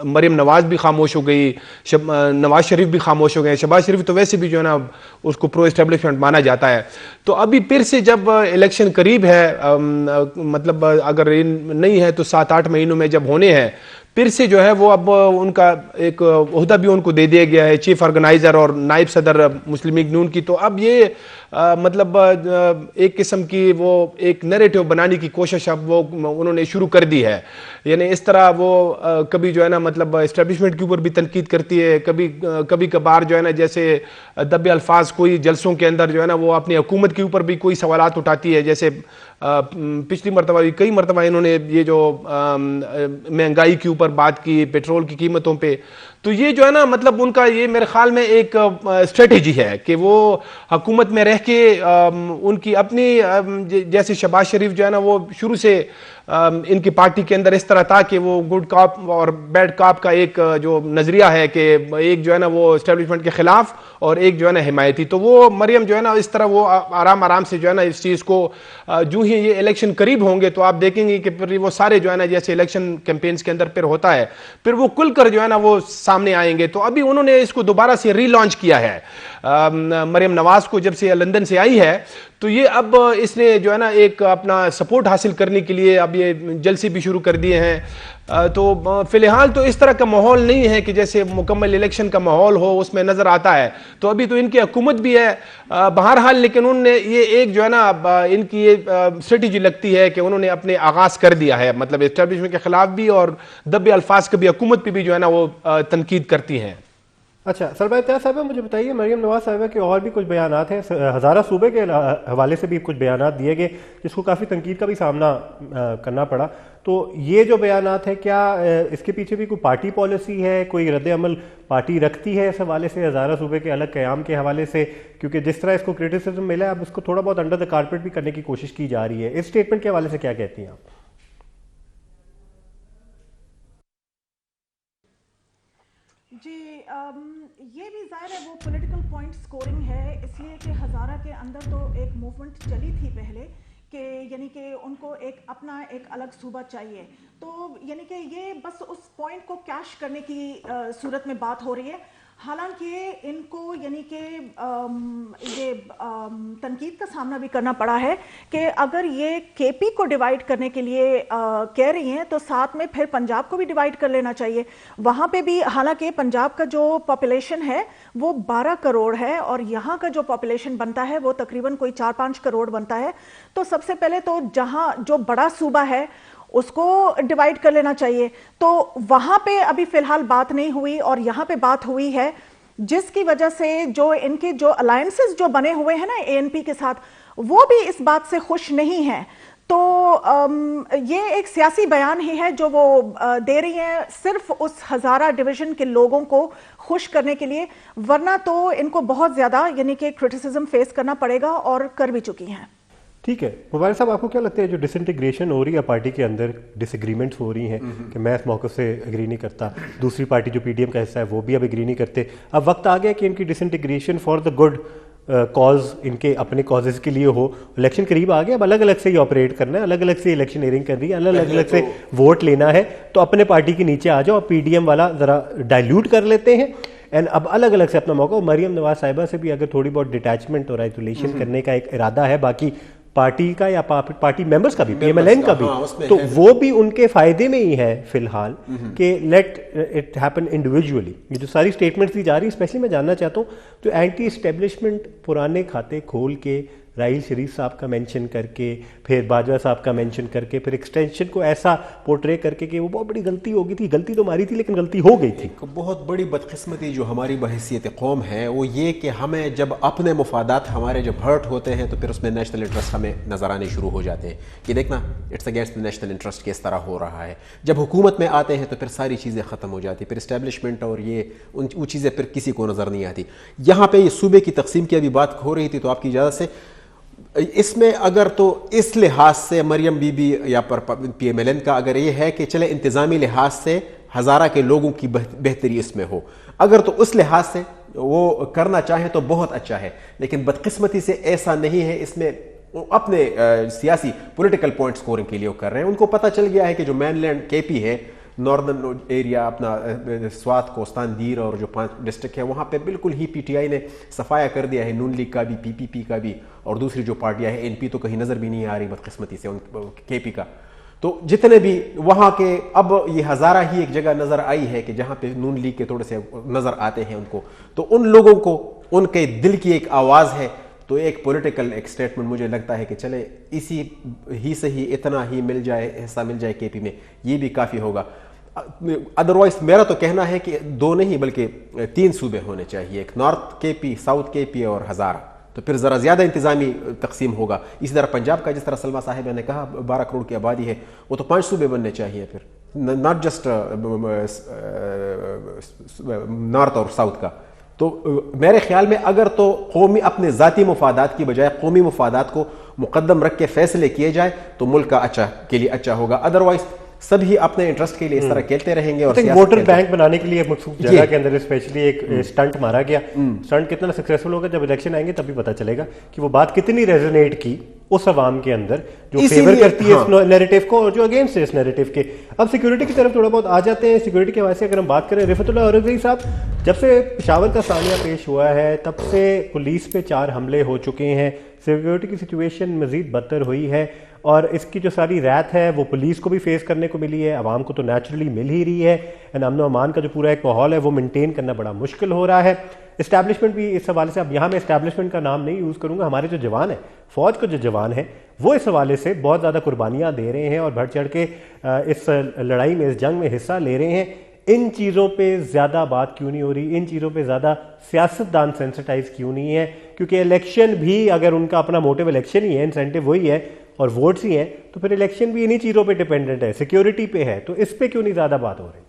मरियम नवाज भी खामोश हो गई, नवाज शरीफ भी खामोश हो गए। शहबाज शरीफ तो वैसे भी जो है ना, उसको प्रो एस्टेब्लिशमेंट माना जाता है। तो अभी फिर से जब इलेक्शन करीब है, मतलब अगर नहीं है तो 7-8 महीनों में जब होने हैं, फिर से जो है वो अब उनका एक ओहदा भी उनको दे दिया गया है, चीफ ऑर्गेनाइजर और नायब सदर मुस्लिम लीग नून की। तो अब ये मतलब एक किस्म की वो एक नैरेटिव बनाने की कोशिश अब वो उन्होंने शुरू कर दी है। यानी इस तरह वो कभी जो है ना, मतलब एस्टेब्लिशमेंट के ऊपर भी तनकीद करती है, कभी कभार जो है ना, जैसे दबे अल्फाज कोई जलसों के अंदर जो है ना, वो अपनी हुकूमत के ऊपर भी कोई सवालात उठाती है। जैसे पिछली मरतबा भी कई मरतबा इन्होंने ये जो महंगाई के ऊपर बात की, पेट्रोल की कीमतों पे। तो ये जो है ना, मतलब उनका ये मेरे ख्याल में एक स्ट्रेटेजी है कि वो हुकूमत में रह के उनकी अपनी, जैसे शहबाज शरीफ जो है ना, वो शुरू से इनकी पार्टी के अंदर इस तरह था कि वो गुड कॉप और बैड कॉप का एक जो नजरिया है कि एक जो है ना वो एस्टेब्लिशमेंट के खिलाफ और एक जो है ना हिमायती। तो वो मरियम जो है ना, इस तरह वो आराम आराम से जो है ना इस चीज़ को, जो ही ये इलेक्शन करीब होंगे तो आप देखेंगे कि फिर वो सारे जो है ना, जैसे इलेक्शन कैंपेन्स के अंदर फिर होता है, फिर वो खुलकर जो है ना वो सामने आएंगे। तो अभी उन्होंने इसको दोबारा से रीलॉन्च किया है मरियम नवाज को, जब से लंदन से आई है। तो ये अब इसने जो है ना एक अपना सपोर्ट हासिल करने के लिए अब ये जलसे भी शुरू कर दिए हैं। तो फिलहाल तो इस तरह का माहौल नहीं है कि जैसे मुकम्मल इलेक्शन का माहौल हो, उसमें नजर आता है। तो अभी तो इनकी हुकूमत भी है बहरहाल, लेकिन उन्होंने ये एक जो है ना, इनकी ये स्ट्रेटेजी लगती है कि उन्होंने अपने आगाज कर दिया है, मतलब एस्टेब्लिशमेंट के खिलाफ भी और दबे अल्फाज कभी हुकूमत पर भी जो है ना वो तनकीद करती हैं। अच्छा सरबाज त्याग साहब, मुझे बताइए, मरियम नवाज साहिबा के और भी कुछ बयानात हैं, हज़ारा सूबे के हवाले से भी कुछ बयानात दिए गए जिसको काफ़ी तनकीद का भी सामना करना पड़ा। तो ये जो बयानात है, क्या इसके पीछे भी कोई पार्टी पॉलिसी है, कोई रद्द-ए-अमल पार्टी रखती है इस हवाले से, हज़ारा सूबे के अलग क़याम के हवाले से? क्योंकि जिस तरह इसको क्रिटिसिज्म मिला है, अब इसको थोड़ा बहुत अंडर द कारपेट भी करने की कोशिश की जा रही है। इस स्टेटमेंट के हवाले से क्या कहती हैं आप? जी, ये भी ज़ाहिर है वो पॉलिटिकल पॉइंट स्कोरिंग है, इसलिए कि हज़ारा के अंदर तो एक मूवमेंट चली थी पहले कि यानी कि उनको एक अपना एक अलग सूबा चाहिए। तो यानी कि ये बस उस पॉइंट को कैश करने की सूरत में बात हो रही है। हालांकि इनको यानी कि ये तनकीद का सामना भी करना पड़ा है कि अगर ये केपी को डिवाइड करने के लिए कह रही हैं तो साथ में फिर पंजाब को भी डिवाइड कर लेना चाहिए। वहाँ पे भी हालांकि पंजाब का जो पॉपुलेशन है वो 12 करोड़ है और यहाँ का जो पॉपुलेशन बनता है वो तकरीबन कोई 4-5 करोड़ बनता है। तो सबसे पहले तो जहाँ जो बड़ा सूबा है उसको डिवाइड कर लेना चाहिए। तो वहां पे अभी फिलहाल बात नहीं हुई और यहाँ पे बात हुई है, जिसकी वजह से जो इनके जो अलायंसेस जो बने हुए हैं ना एएनपी के साथ, वो भी इस बात से खुश नहीं है। तो ये एक सियासी बयान ही है जो वो दे रही हैं सिर्फ उस हज़ारा डिवीजन के लोगों को खुश करने के लिए, वरना तो इनको बहुत ज्यादा यानी कि क्रिटिसिज्म फेस करना पड़ेगा और कर भी चुकी हैं। ठीक है। मुबारक साहब, आपको क्या लगता है जो डिसइंटीग्रेशन हो रही है पार्टी के अंदर, डिसएग्रीमेंट्स हो रही हैं कि मैं इस मौके से एग्री नहीं करता, दूसरी पार्टी जो पीडीएम का हिस्सा है वो भी अब एग्री नहीं करते, अब वक्त आ गया कि इनकी disintegration for the good cause, इनके अपने कॉजेज के लिए हो, इलेक्शन करीब आ गया, अब अलग अलग से ही ऑपरेट करना है, अलग अलग से इलेक्शन एयरिंग करनी है, अलग अलग से वोट लेना है, तो अपने पार्टी के नीचे आ जाओ, पीडीएम वाला जरा डाइल्यूट कर लेते हैं एंड अब अलग अलग से अपना मौका। मरियम नवाज साहिबा से भी अगर थोड़ी बहुत डिटैचमेंट और आइसोलेशन करने का एक इरादा है बाकी पार्टी का या पार्टी मेंबर्स का भी, पीएमएलएन का भी, तो वो भी उनके फायदे में ही है फिलहाल कि लेट इट हैपन इंडिविजुअली। ये जो सारी स्टेटमेंट्स दी जा रही है, स्पेशली मैं जानना चाहता हूँ जो एंटी एस्टेब्लिशमेंट पुराने खाते खोल के राहील शरीफ साहब का मेंशन करके, फिर बाजवा साहब का मेंशन करके, फिर एक्सटेंशन को ऐसा पोर्ट्रे करके कि वो बहुत बड़ी गलती हो गई थी, गलती तो हमारी थी लेकिन गलती हो गई थी। बहुत बड़ी बदकिस्मती जो हमारी बहैसियत कौम है वो ये कि हमें जब अपने मुफादात हमारे जब हर्ट होते हैं तो फिर उसमें नेशनल इंटरेस्ट हमें नजर आने शुरू हो जाते हैं कि देखना it's against the national interest किस तरह हो रहा है। जब हुकूमत में आते हैं तो फिर सारी चीज़ें ख़त्म हो जाती, फिर इस्टेब्लिशमेंट और ये वो चीज़ें फिर किसी को नज़र नहीं आती। यहाँ पे ये सूबे की तकसीम की अभी बात हो रही थी, तो आपकी इजाज़त से इसमें अगर तो इस लिहाज से मरियम बीबी या पीएमएलएन का अगर ये है कि चले इंतज़ामी लिहाज से हज़ारा के लोगों की बेहतरी इसमें हो, अगर तो उस लिहाज से वो करना चाहे तो बहुत अच्छा है, लेकिन बदकिस्मती से ऐसा नहीं है। इसमें अपने सियासी पॉलिटिकल पॉइंट स्कोरिंग के लिए वो कर रहे हैं। उनको पता चल गया है कि जो मेनलैंड केपी है, नॉर्दर्न एरिया अपना स्वात, कोस्तान, दीर और जो 5 डिस्ट्रिक्ट है, वहाँ पे बिल्कुल ही पीटीआई ने सफाया कर दिया है, नून लीग का भी, पीपीपी का भी, और दूसरी जो पार्टियां हैं एनपी तो कहीं नज़र भी नहीं आ रही बदकिस्मती से केपी का। तो जितने भी वहाँ के, अब ये हज़ारा ही एक जगह नज़र आई है कि जहाँ पे नून लीग के थोड़े से नज़र आते हैं उनको, तो उन लोगों को उनके दिल की एक आवाज़ है। तो एक पॉलिटिकल एक स्टेटमेंट मुझे लगता है कि चले इसी ही से ही इतना ही मिल जाए, हिस्सा मिल जाए केपी में, ये भी काफ़ी होगा। अदरवाइज मेरा तो कहना है कि 2 नहीं बल्कि 3 सूबे होने चाहिए, एक नॉर्थ केपी, साउथ केपी और हज़ारा, तो फिर ज़रा ज़्यादा इंतज़ामी तकसीम होगा। इसी तरह पंजाब का जिस तरह सलमा साहिब ने कहा 12 करोड़ की आबादी है, वो तो 5 सूबे बनने चाहिए फिर, नॉट जस्ट नॉर्थ और साउथ का। तो मेरे ख्याल में अगर तो कौमी अपने ज़ाती मुफादात की बजाय कौमी मुफादात को मुकद्दम रख के फैसले किए जाए तो मुल्क का अच्छा के लिए अच्छा होगा। अदरवाइज सभी अपने इंटरेस्ट के लिए इस तरह खेलते रहेंगे। और वोटर बैंक बनाने के लिए मखसूस जगह के अंदर स्पेशली एक स्टंट मारा गया। स्टंट कितना सक्सेसफुल होगा जब इलेक्शन आएंगे तभी पता चलेगा कि वो बात कितनी रेजोनेट की उस अवाम के अंदर जो फेवर करती है इस नैरेटिव को और जो अगेंस्ट है इस नैरेटिव के। अब सिक्योरिटी की तरफ थोड़ा बहुत आ जाते हैं। सिक्योरिटी के हवाले से अगर हम बात करें, रिफतुल्लाह औरंगज़ई साहब, जब से पेशावर का सानिया पेश हुआ है तब से पुलिस पे 4 हमले हो चुके हैं, सिक्योरिटी की सिचुएशन मजीद बदतर हुई है और इसकी जो सारी रैत है वो पुलिस को भी फेस करने को मिली है, आवाम को तो नेचुरली मिल ही रही है। अमन व अमान का जो पूरा एक माहौल है वो मेंटेन करना बड़ा मुश्किल हो रहा है। इस्टेब्लिशमेंट भी इस हवाले से, अब यहाँ मैं इस्टेब्लिशमेंट का नाम नहीं यूज़ करूँगा, हमारे जो जवान हैं, फौज के जो जवान हैं, वो इस हवाले से बहुत ज़्यादा कुर्बानियाँ दे रहे हैं और बढ़ चढ़ के इस लड़ाई में, इस जंग में हिस्सा ले रहे हैं। इन चीज़ों पे ज़्यादा बात क्यों नहीं हो रही? इन चीज़ों पे ज़्यादा सियासतदान सेंसिटाइज क्यों नहीं है? क्योंकि इलेक्शन भी अगर उनका अपना मोटिव इलेक्शन ही है, इंसेंटिव वही है और वोट्स ही हैं, तो फिर इलेक्शन भी इन्हीं चीज़ों पे डिपेंडेंट है, सिक्योरिटी पे है, तो इस पे क्यों नहीं ज़्यादा बात हो रही?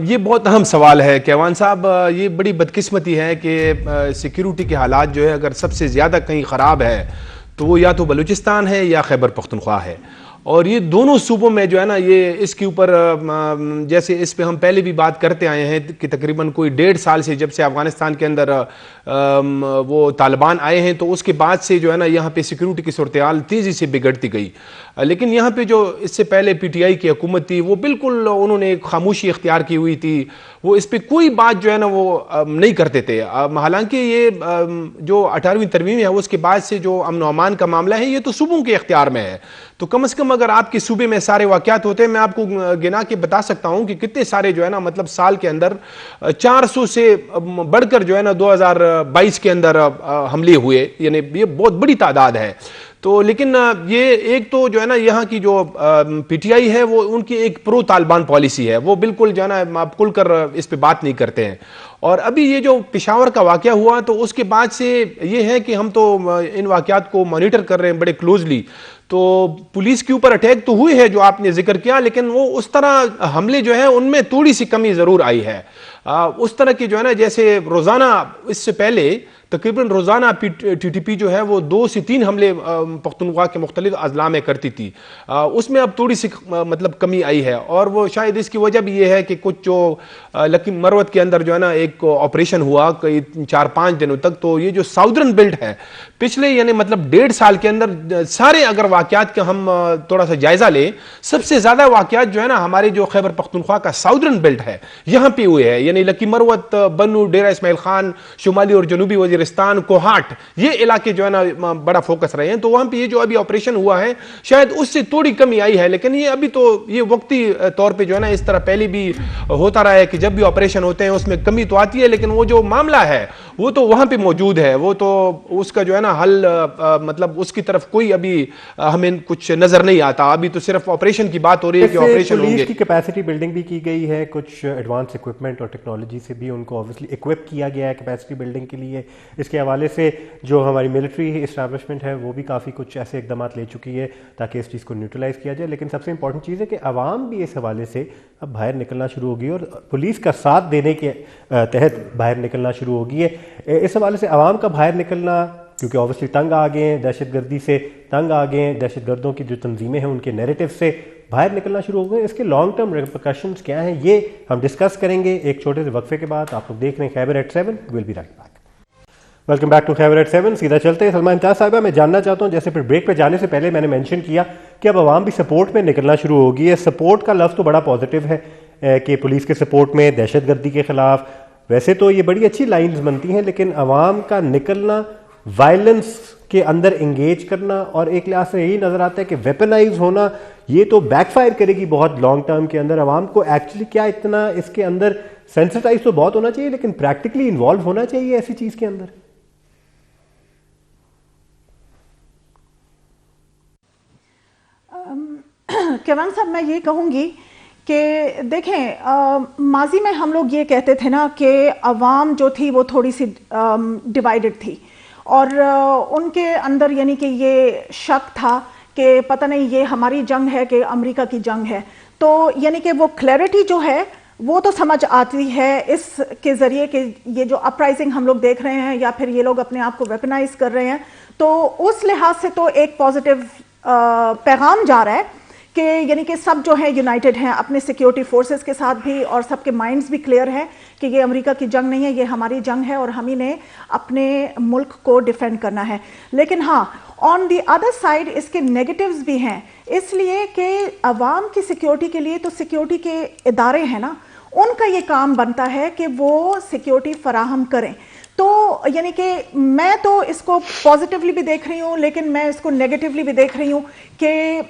ये बहुत अहम सवाल है कैवान साहब। ये बड़ी बदकिस्मती है कि सिक्योरिटी के हालात जो है अगर सबसे ज़्यादा कहीं ख़राब है तो वो या तो बलूचिस्तान है या खैबर पख्तूनख्वा है। और ये दोनों सूबों में जो है ना, ये इसके ऊपर जैसे इस पे हम पहले भी बात करते आए हैं कि तकरीबन कोई 1.5 साल से जब से अफ़गानिस्तान के अंदर वो तालिबान आए हैं तो उसके बाद से जो है ना यहाँ पे सिक्योरिटी की सूरत-ए-हाल तेज़ी से बिगड़ती गई। लेकिन यहाँ पे जो इससे पहले पीटीआई की हुकूमत थी वो बिल्कुल उन्होंने एक खामोशी इख्तियार की हुई थी, वो इस पर कोई बात जो है ना वो नहीं करते थे। हालांकि ये जो 18वीं तरमीम है उसके बाद से जो अमन व अमान का मामला है ये तो सूबों के इख्तियार में है। तो कम से कम अगर आपके सूबे में सारे वाक़यात होते हैं, मैं आपको गिना के बता सकता हूँ कि कितने सारे जो है ना, मतलब साल के अंदर 400 से बढ़कर जो है ना 2022 के अंदर हमले हुए, यानी ये बहुत बड़ी तादाद है। तो लेकिन ये एक तो जो है ना यहाँ की जो पीटीआई है वो उनकी एक प्रो तालिबान पॉलिसी है, वो बिल्कुल जो है ना आप खुलकर इस पे बात नहीं करते हैं। और अभी ये जो पेशावर का वाकया हुआ तो उसके बाद से ये है कि हम तो इन वाकयात को मॉनिटर कर रहे हैं बड़े क्लोजली। तो पुलिस के ऊपर अटैक तो हुए हैं जो आपने जिक्र किया, लेकिन वो उस तरह हमले जो है उनमें थोड़ी सी कमी जरूर आई है। उस तरह की जो है ना, जैसे रोजाना इससे पहले तकरीबन रोजाना टीटीपी जो है वो 2 से 3 हमले पख्तूनख्वा के मुख्तलिफ अजला में करती थी। उसमें अब थोड़ी सी मतलब कमी आई है, और वो शायद इसकी वजह भी ये है कि कुछ जो लकी मरवत के अंदर जो है ना एक ऑपरेशन हुआ कई 4-5 दिनों तक। तो ये जो साउदर्न बेल्ट है पिछले यानी मतलब 1.5 साल के अंदर सारे अगर वाकयात का हम थोड़ा सा जायजा लें, सबसे ज्यादा वाकयात जो है ना हमारे जो खैबर पख्तूनख्वा का साउदर्न बेल्ट है यहाँ पे हुए हैं। यानी लकी मरवत, बन्नू, डेरा इस्माइल खान, शुमाली और जनूबी वजीरिस्तान, कोहाट, ये इलाके जो है ना बड़ा फोकस रहे हैं। तो वहां पे ये जो अभी ऑपरेशन हुआ है शायद उससे थोड़ी कमी आई है, लेकिन ये अभी तो ये वक्ती तौर पे जो है ना इस तरह पहले भी होता रहा है कि जब भी ऑपरेशन होते हैं उसमें कमी तो आती है, लेकिन वो जो मामला है वो तो वहां पे मौजूद है। वो तो उसका जो है ना हल मतलब उसकी तरफ कोई अभी हमें कुछ नजर नहीं आता। अभी तो सिर्फ ऑपरेशन की बात हो रही है कि ऑपरेशन होंगे। पुलिस की कैपेसिटी बिल्डिंग भी की गई है, कुछ एडवांस इक्विपमेंट और टेक्नोलॉजी से भी उनको ऑब्वियसली इक्विप किया गया है कैपेसिटी बिल्डिंग के लिए। इसके हवाले से जो हमारी मिलिट्री इस्टेब्लिशमेंट है वो भी काफ़ी कुछ ऐसे इकदाम ले चुकी है ताकि इस चीज़ को न्यूट्रलाइज किया जाए। लेकिन सबसे इंपॉर्टेंट चीज़ है कि आवाम भी इस हवाले से अब बाहर निकलना शुरू होगी और पुलिस का साथ देने के तहत बाहर निकलना शुरू होगी है। इस हवाले से आवाम का बाहर निकलना, क्योंकि ऑब्वियसली तंग आ गए हैं, दहशतगर्दी से तंग आ गए हैं, दहशतगर्दों की जो तंजीमें हैं उनके नैरेटिव से बाहर निकलना शुरू हो गए। इसके लॉन्ग टर्म रिपरकशंस क्या हैं ये हम डिस्कस करेंगे एक छोटे से वक्फे के बाद। आप लोग देख रहे हैं Khyber at 7, will be right back. Welcome back to Khyber at 7। सीधा चलते हैं सलमा इम्तियाज साहिबा, मैं जानना चाहता हूं, जैसे फिर ब्रेक पे जाने से पहले मैंने मेंशन किया कि अब आवाम भी सपोर्ट में निकलना शुरू होगी है। सपोर्ट का लफ्ज़ तो बड़ा पॉजिटिव है कि पुलिस के सपोर्ट में दहशतगर्दी के खिलाफ, वैसे तो ये बड़ी अच्छी लाइन्स बनती हैं, लेकिन आवाम का निकलना, वायलेंस के अंदर इंगेज करना, और एक लिहाज से यही नज़र आता है कि वेपनाइज होना, ये तो बैकफायर करेगी बहुत लॉन्ग टर्म के अंदर। आवाम को एक्चुअली क्या इतना इसके अंदर सेंसिटाइज तो बहुत होना चाहिए, लेकिन प्रैक्टिकली इन्वॉल्व होना चाहिए ऐसी चीज़ के अंदर। केवल साहब, मैं ये कहूँगी कि देखें, माजी में हम लोग ये कहते थे ना कि अवाम जो थी वो थोड़ी सी डिवाइडेड थी, और उनके अंदर यानी कि ये शक था कि पता नहीं ये हमारी जंग है कि अमेरिका की जंग है। तो यानी कि वो क्लैरिटी जो है वो तो समझ आती है इसके ज़रिए कि ये जो अपराइजिंग हम लोग देख रहे हैं या फिर ये लोग अपने आप को वेपनाइज कर रहे हैं, तो उस लिहाज से तो एक पॉजिटिव पैगाम जा रहा है कि यानी कि सब जो है यूनाइटेड हैं अपने सिक्योरिटी फोर्सेस के साथ भी, और सबके माइंड्स भी क्लियर हैं कि ये अमेरिका की जंग नहीं है, ये हमारी जंग है और हम ही ने अपने मुल्क को डिफेंड करना है। लेकिन हाँ, ऑन दी अदर साइड इसके नेगेटिव्स भी हैं, इसलिए कि अवाम की सिक्योरिटी के लिए तो सिक्योरिटी के इदारे हैं ना, उनका ये काम बनता है कि वो सिक्योरिटी फराहम करें। तो यानी कि मैं तो इसको पॉजिटिवली भी देख रही हूँ, लेकिन मैं इसको नेगेटिवली भी देख रही हूँ कि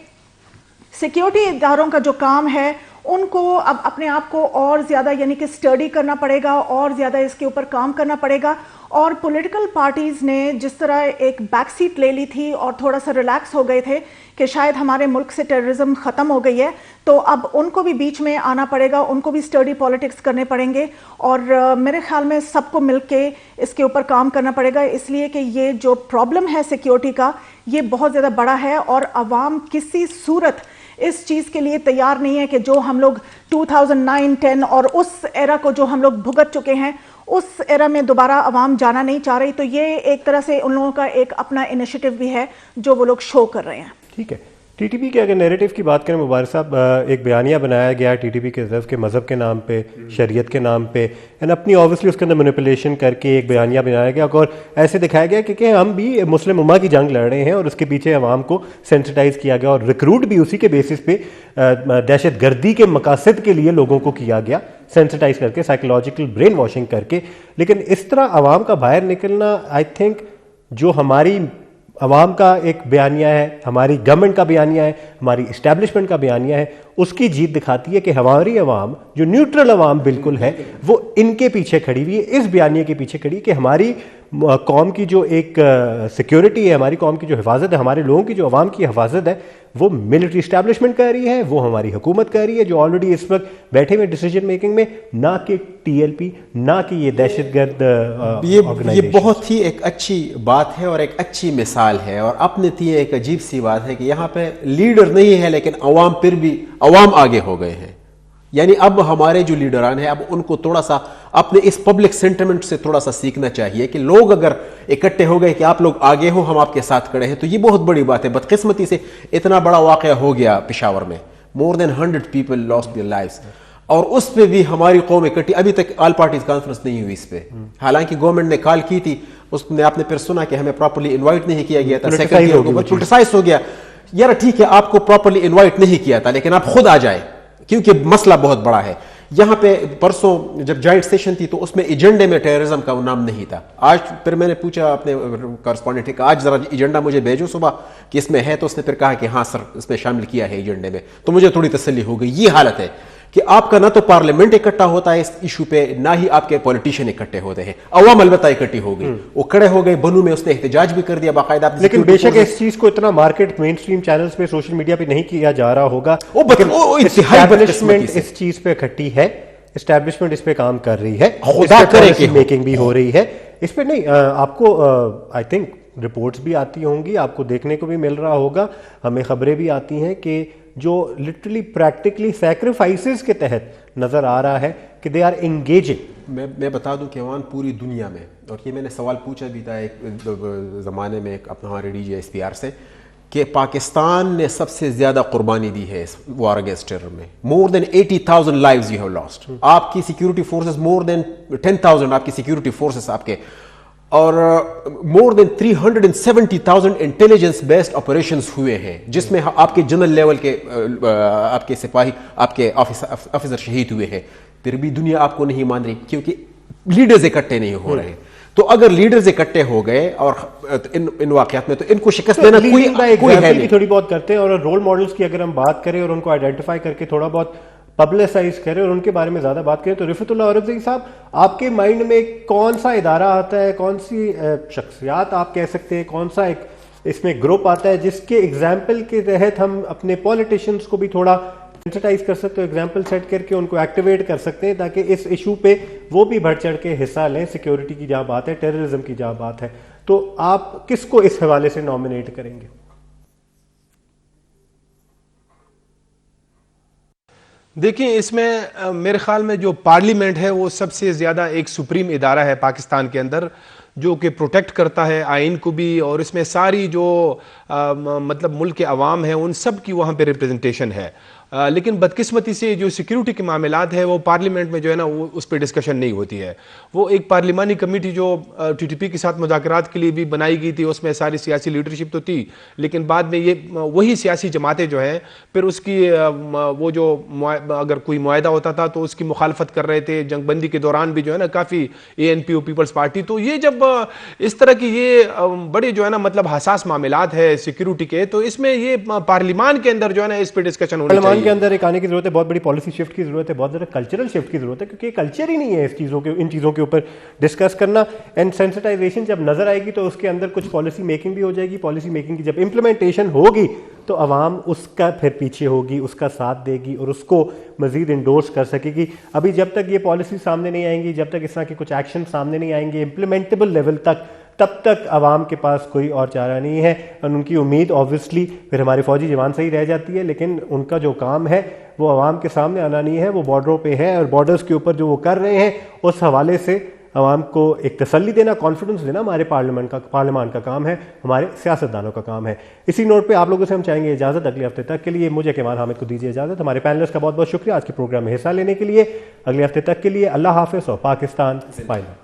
सिक्योरिटी इदारों का जो काम है उनको अब अपने आप को और ज़्यादा यानी कि स्टडी करना पड़ेगा, और ज़्यादा इसके ऊपर काम करना पड़ेगा। और पॉलिटिकल पार्टीज़ ने जिस तरह एक बैक सीट ले ली थी और थोड़ा सा रिलैक्स हो गए थे कि शायद हमारे मुल्क से टेररिज्म ख़त्म हो गई है, तो अब उनको भी बीच में आना पड़ेगा, उनको भी स्टडी पॉलिटिक्स करने पड़ेंगे, और मेरे ख्याल में सबको मिलके इसके ऊपर काम करना पड़ेगा, इसलिए कि ये जो प्रॉब्लम है सिक्योरिटी का ये बहुत ज़्यादा बड़ा है, और अवाम किसी सूरत इस चीज़ के लिए तैयार नहीं है कि जो हम लोग 2009-10 और उस एरा को जो हम लोग भुगत चुके हैं उस एरा में दोबारा अवाम जाना नहीं चाह रही। तो ये एक तरह से उन लोगों का एक अपना इनिशिएटिव भी है जो वो लोग शो कर रहे हैं। ठीक है, टीटीपी के अगर नैरेटिव की बात करें मुबारक साहब, एक बयानिया बनाया गया टीटीपी के तरफ के मज़हब के नाम पे, शरीयत के नाम पे, एंड अपनी ऑब्वियसली उसके अंदर मैनिपुलेशन करके एक बयानिया बनाया गया और ऐसे दिखाया गया कि हम भी मुस्लिम उम्मा की जंग लड़ रहे हैं, और उसके पीछे अवाम को सेंसिटाइज किया गया और रिक्रूट भी उसी के बेसिस पे दहशत गर्दी के मकासद के लिए लोगों को किया गया, सेंसिटाइज करके, साइकोलॉजिकल ब्रेन वॉशिंग करके। लेकिन इस तरह अवाम का बाहर निकलना, आई थिंक जो हमारी अवाम का एक बयानिया है, हमारी गवर्नमेंट का बयानिया है, हमारी इस्टेब्लिशमेंट का बयानिया है, उसकी जीत दिखाती है कि हमारी अवाम जो न्यूट्रल अवाम बिल्कुल है वो इनके पीछे खड़ी हुई है, इस बयानिया के पीछे खड़ी है कि हमारी कौम की जो एक सिक्योरिटी है, हमारी कौम की जो हिफाजत है, हमारे लोगों की जो अवाम की हिफाजत है, वो मिलिट्री इस्टेब्लिशमेंट कर रही है, वो हमारी हुकूमत कर रही है, जो ऑलरेडी इस वक्त बैठे हुए डिसीजन मेकिंग में, ना कि टीएलपी, ना कि ये दहशतगर्द ये बहुत ही एक अच्छी बात है और एक अच्छी मिसाल है। और अपने लिए एक अजीब सी बात है कि यहाँ पे लीडर नहीं है, लेकिन अवाम फिर भी अवाम आगे हो गए हैं। यानी अब हमारे जो लीडरान हैं, अब उनको थोड़ा सा अपने इस पब्लिक सेंटिमेंट से थोड़ा सा सीखना चाहिए कि लोग अगर इकट्ठे हो गए कि आप लोग आगे हो, हम आपके साथ खड़े हैं, तो ये बहुत बड़ी बात है। बदकिस्मती से इतना बड़ा वाकया हो गया पेशावर में, more than 100 people lost their lives, और उस पे भी हमारी कौम इकट्ठी। अभी तक ऑल पार्टीज कॉन्फ्रेंस नहीं हुई इस पे, हालांकि गवर्नमेंट ने कॉल की थी, उसने आपने फिर सुना कि हमें प्रॉपर्ली इन्वाइट नहीं किया गया था, क्रिटिसाइज हो गया। यार ठीक है, आपको प्रॉपर्ली इन्वाइट नहीं किया था, लेकिन आप खुद आ जाए, क्योंकि मसला बहुत बड़ा है। यहां पे परसों जब जॉइंट सेशन थी तो उसमें एजेंडे में टेररिज्म का नाम नहीं था। आज फिर मैंने पूछा अपने कॉरेस्पॉन्डेंट कि आज जरा एजेंडा मुझे भेजो सुबह कि इसमें है, तो उसने फिर कहा कि हाँ सर इसमें शामिल किया है एजेंडे में। तो मुझे थोड़ी तसल्ली हो गई। ये हालत है कि आपका ना तो पार्लियामेंट इकट्ठा होता है इस इशू पे, ना ही आपके पॉलिटिशियन इकट्ठे होते हैं। अवाम अलबत्ता इकट्ठी हो गई, वो खड़े हो गए, बनू में उसने एहतजाज भी कर दिया बाकायदा। लेकिन बेशक इस चीज को इतना मार्केट मेन स्ट्रीम चैनल्स पे, सोशल मीडिया पे नहीं किया जा रहा होगा। एस्टैब्लिशमेंट इस चीज पे इकट्ठी है, एस्टैब्लिशमेंट इस पे काम कर रही है, खुदा करे कि मेकिंग भी हो रही है इस पे। नहीं आपको आई थिंक रिपोर्ट्स भी आती होंगी, आपको देखने को भी मिल रहा होगा, हमें खबरें भी आती हैं कि जो लिटरली प्रैक्टिकली सैक्रिफाइसेस के तहत नजर आ रहा है कि दे आर एंगेजिंग। मैं बता दूं कि वहाँ पूरी दुनिया में, और ये मैंने सवाल पूछा भी था एक ज़माने में अपना हमारे DGSPR से, कि पाकिस्तान ने सबसे ज़्यादा कुर्बानी दी है इस वॉर अगेंस्ट टेरर में। More than 80,000 lives you have lost. आपकी सिक्योरिटी फोर्सेस मोर देन 10,000 आपकी सिक्योरिटी फोर्सेस आपके, और more than 370,000 intelligence based operations हुए हैं, जिसमें आपके जनरल लेवल के आपके सिपाही, आपके ऑफिसर शहीद हुए हैं। फिर भी दुनिया आपको नहीं मान रही, क्योंकि लीडर्स इकट्ठे नहीं हो रहे हैं। तो अगर लीडर्स इकट्ठे हो गए और इन वाकयात में, तो इनको शिकस्त देना कोई है नहीं। थोड़ी बहुत करते हैं, और रोल मॉडल्स की अगर हम बात करें और उनको आइडेंटिफाई करके थोड़ा बहुत पब्लिसाइज करें और उनके बारे में ज्यादा बात करें, तो रिफतुल्लाह औरंगज़ई साहब, आपके माइंड में कौन सा इदारा आता है, कौन सी शख्सियात आप कह सकते हैं, कौन सा एक इसमें ग्रुप आता है जिसके एग्जाम्पल के तहत हम अपने पॉलिटिशियंस को भी थोड़ा सेंसिटाइज कर सकते हो, एग्जाम्पल सेट करके उनको एक्टिवेट कर सकते हैं, ताकि इस इशू पे वो भी बढ़ चढ़ के हिस्सा लें। सिक्योरिटी की जहां बात है, टेररिज्म की जहां बात है, तो आप किसको इस हवाले से नॉमिनेट करेंगे? देखिए, इसमें मेरे ख्याल में जो पार्लियामेंट है वो सबसे ज़्यादा एक सुप्रीम इदारा है पाकिस्तान के अंदर, जो कि प्रोटेक्ट करता है आइन को भी, और इसमें सारी जो मतलब मुल्क के अवाम है उन सब की वहाँ पे रिप्रेजेंटेशन है। लेकिन बदकिस्मती से जो सिक्योरिटी के मामलात है वो पार्लियामेंट में जो है ना वो उस पर डिस्कशन नहीं होती है। वो एक पार्लिमानी कमेटी जो TTP के साथ मुज़ाकरात के लिए भी बनाई गई थी, उसमें सारी सियासी लीडरशिप तो थी, लेकिन बाद में ये वही सियासी जमातें जो हैं फिर उसकी वो जो अगर कोई मुआहदा होता था तो उसकी मुखालफत कर रहे थे। जंगबंदी के दौरान भी जो है ना काफ़ी ANPO पीपल्स पार्टी, तो ये जब इस तरह की ये बड़े जो है ना मतलब हसास मामलात है सिक्योरिटी के, तो इसमें ये पार्लिमान के अंदर जो है ना इस पर डिस्कशन होनी चाहिए। के अंदर एक आने की जरूरत है, बहुत बड़ी पॉलिसी शिफ्ट की जरूरत है, बहुत ज़्यादा कल्चरल शिफ्ट की जरूरत है, क्योंकि कल्चर ही नहीं है इस चीज़ों के, इन चीज़ों के ऊपर डिस्कस करना। एंड सेंसिटाइजेशन जब नजर आएगी तो उसके अंदर कुछ पॉलिसी मेकिंग भी हो जाएगी। पॉलिसी मेकिंग की जब इम्प्लीमेंटेशन होगी तो अवाम उसका फिर पीछे होगी, उसका साथ देगी और उसको मजीद इंडोर्स कर सकेगी। अभी जब तक ये पॉलिसी सामने नहीं आएंगी, जब तक इस तरह के कुछ एक्शन सामने नहीं आएंगे इम्प्लीमेंटेबल लेवल तक, तब तक आवाम के पास कोई और चारा नहीं है। और उनकी उम्मीद ऑब्वियसली फिर हमारे फौजी जवान से ही रह जाती है, लेकिन उनका जो काम है वो आवाम के सामने आना नहीं है, वो बॉर्डरों पे है, और बॉर्डर्स के ऊपर जो वो कर रहे हैं उस हवाले से आवाम को एक तसल्ली देना, कॉन्फिडेंस देना हमारे पार्लियामान का काम है, हमारे सियासतदानों का काम है। इसी नोट पे आप लोगों से हम चाहेंगे इजाज़त अगले हफ्ते तक के लिए। मुझे केमान हामिद को दीजिए इजाज़त। हमारे पैनलिस्ट का बहुत बहुत शुक्रिया आज के प्रोग्राम में हिस्सा लेने के लिए। अगले हफ्ते तक के लिए अल्लाह हाफिज़ और पाकिस्तान जिंदाबाद।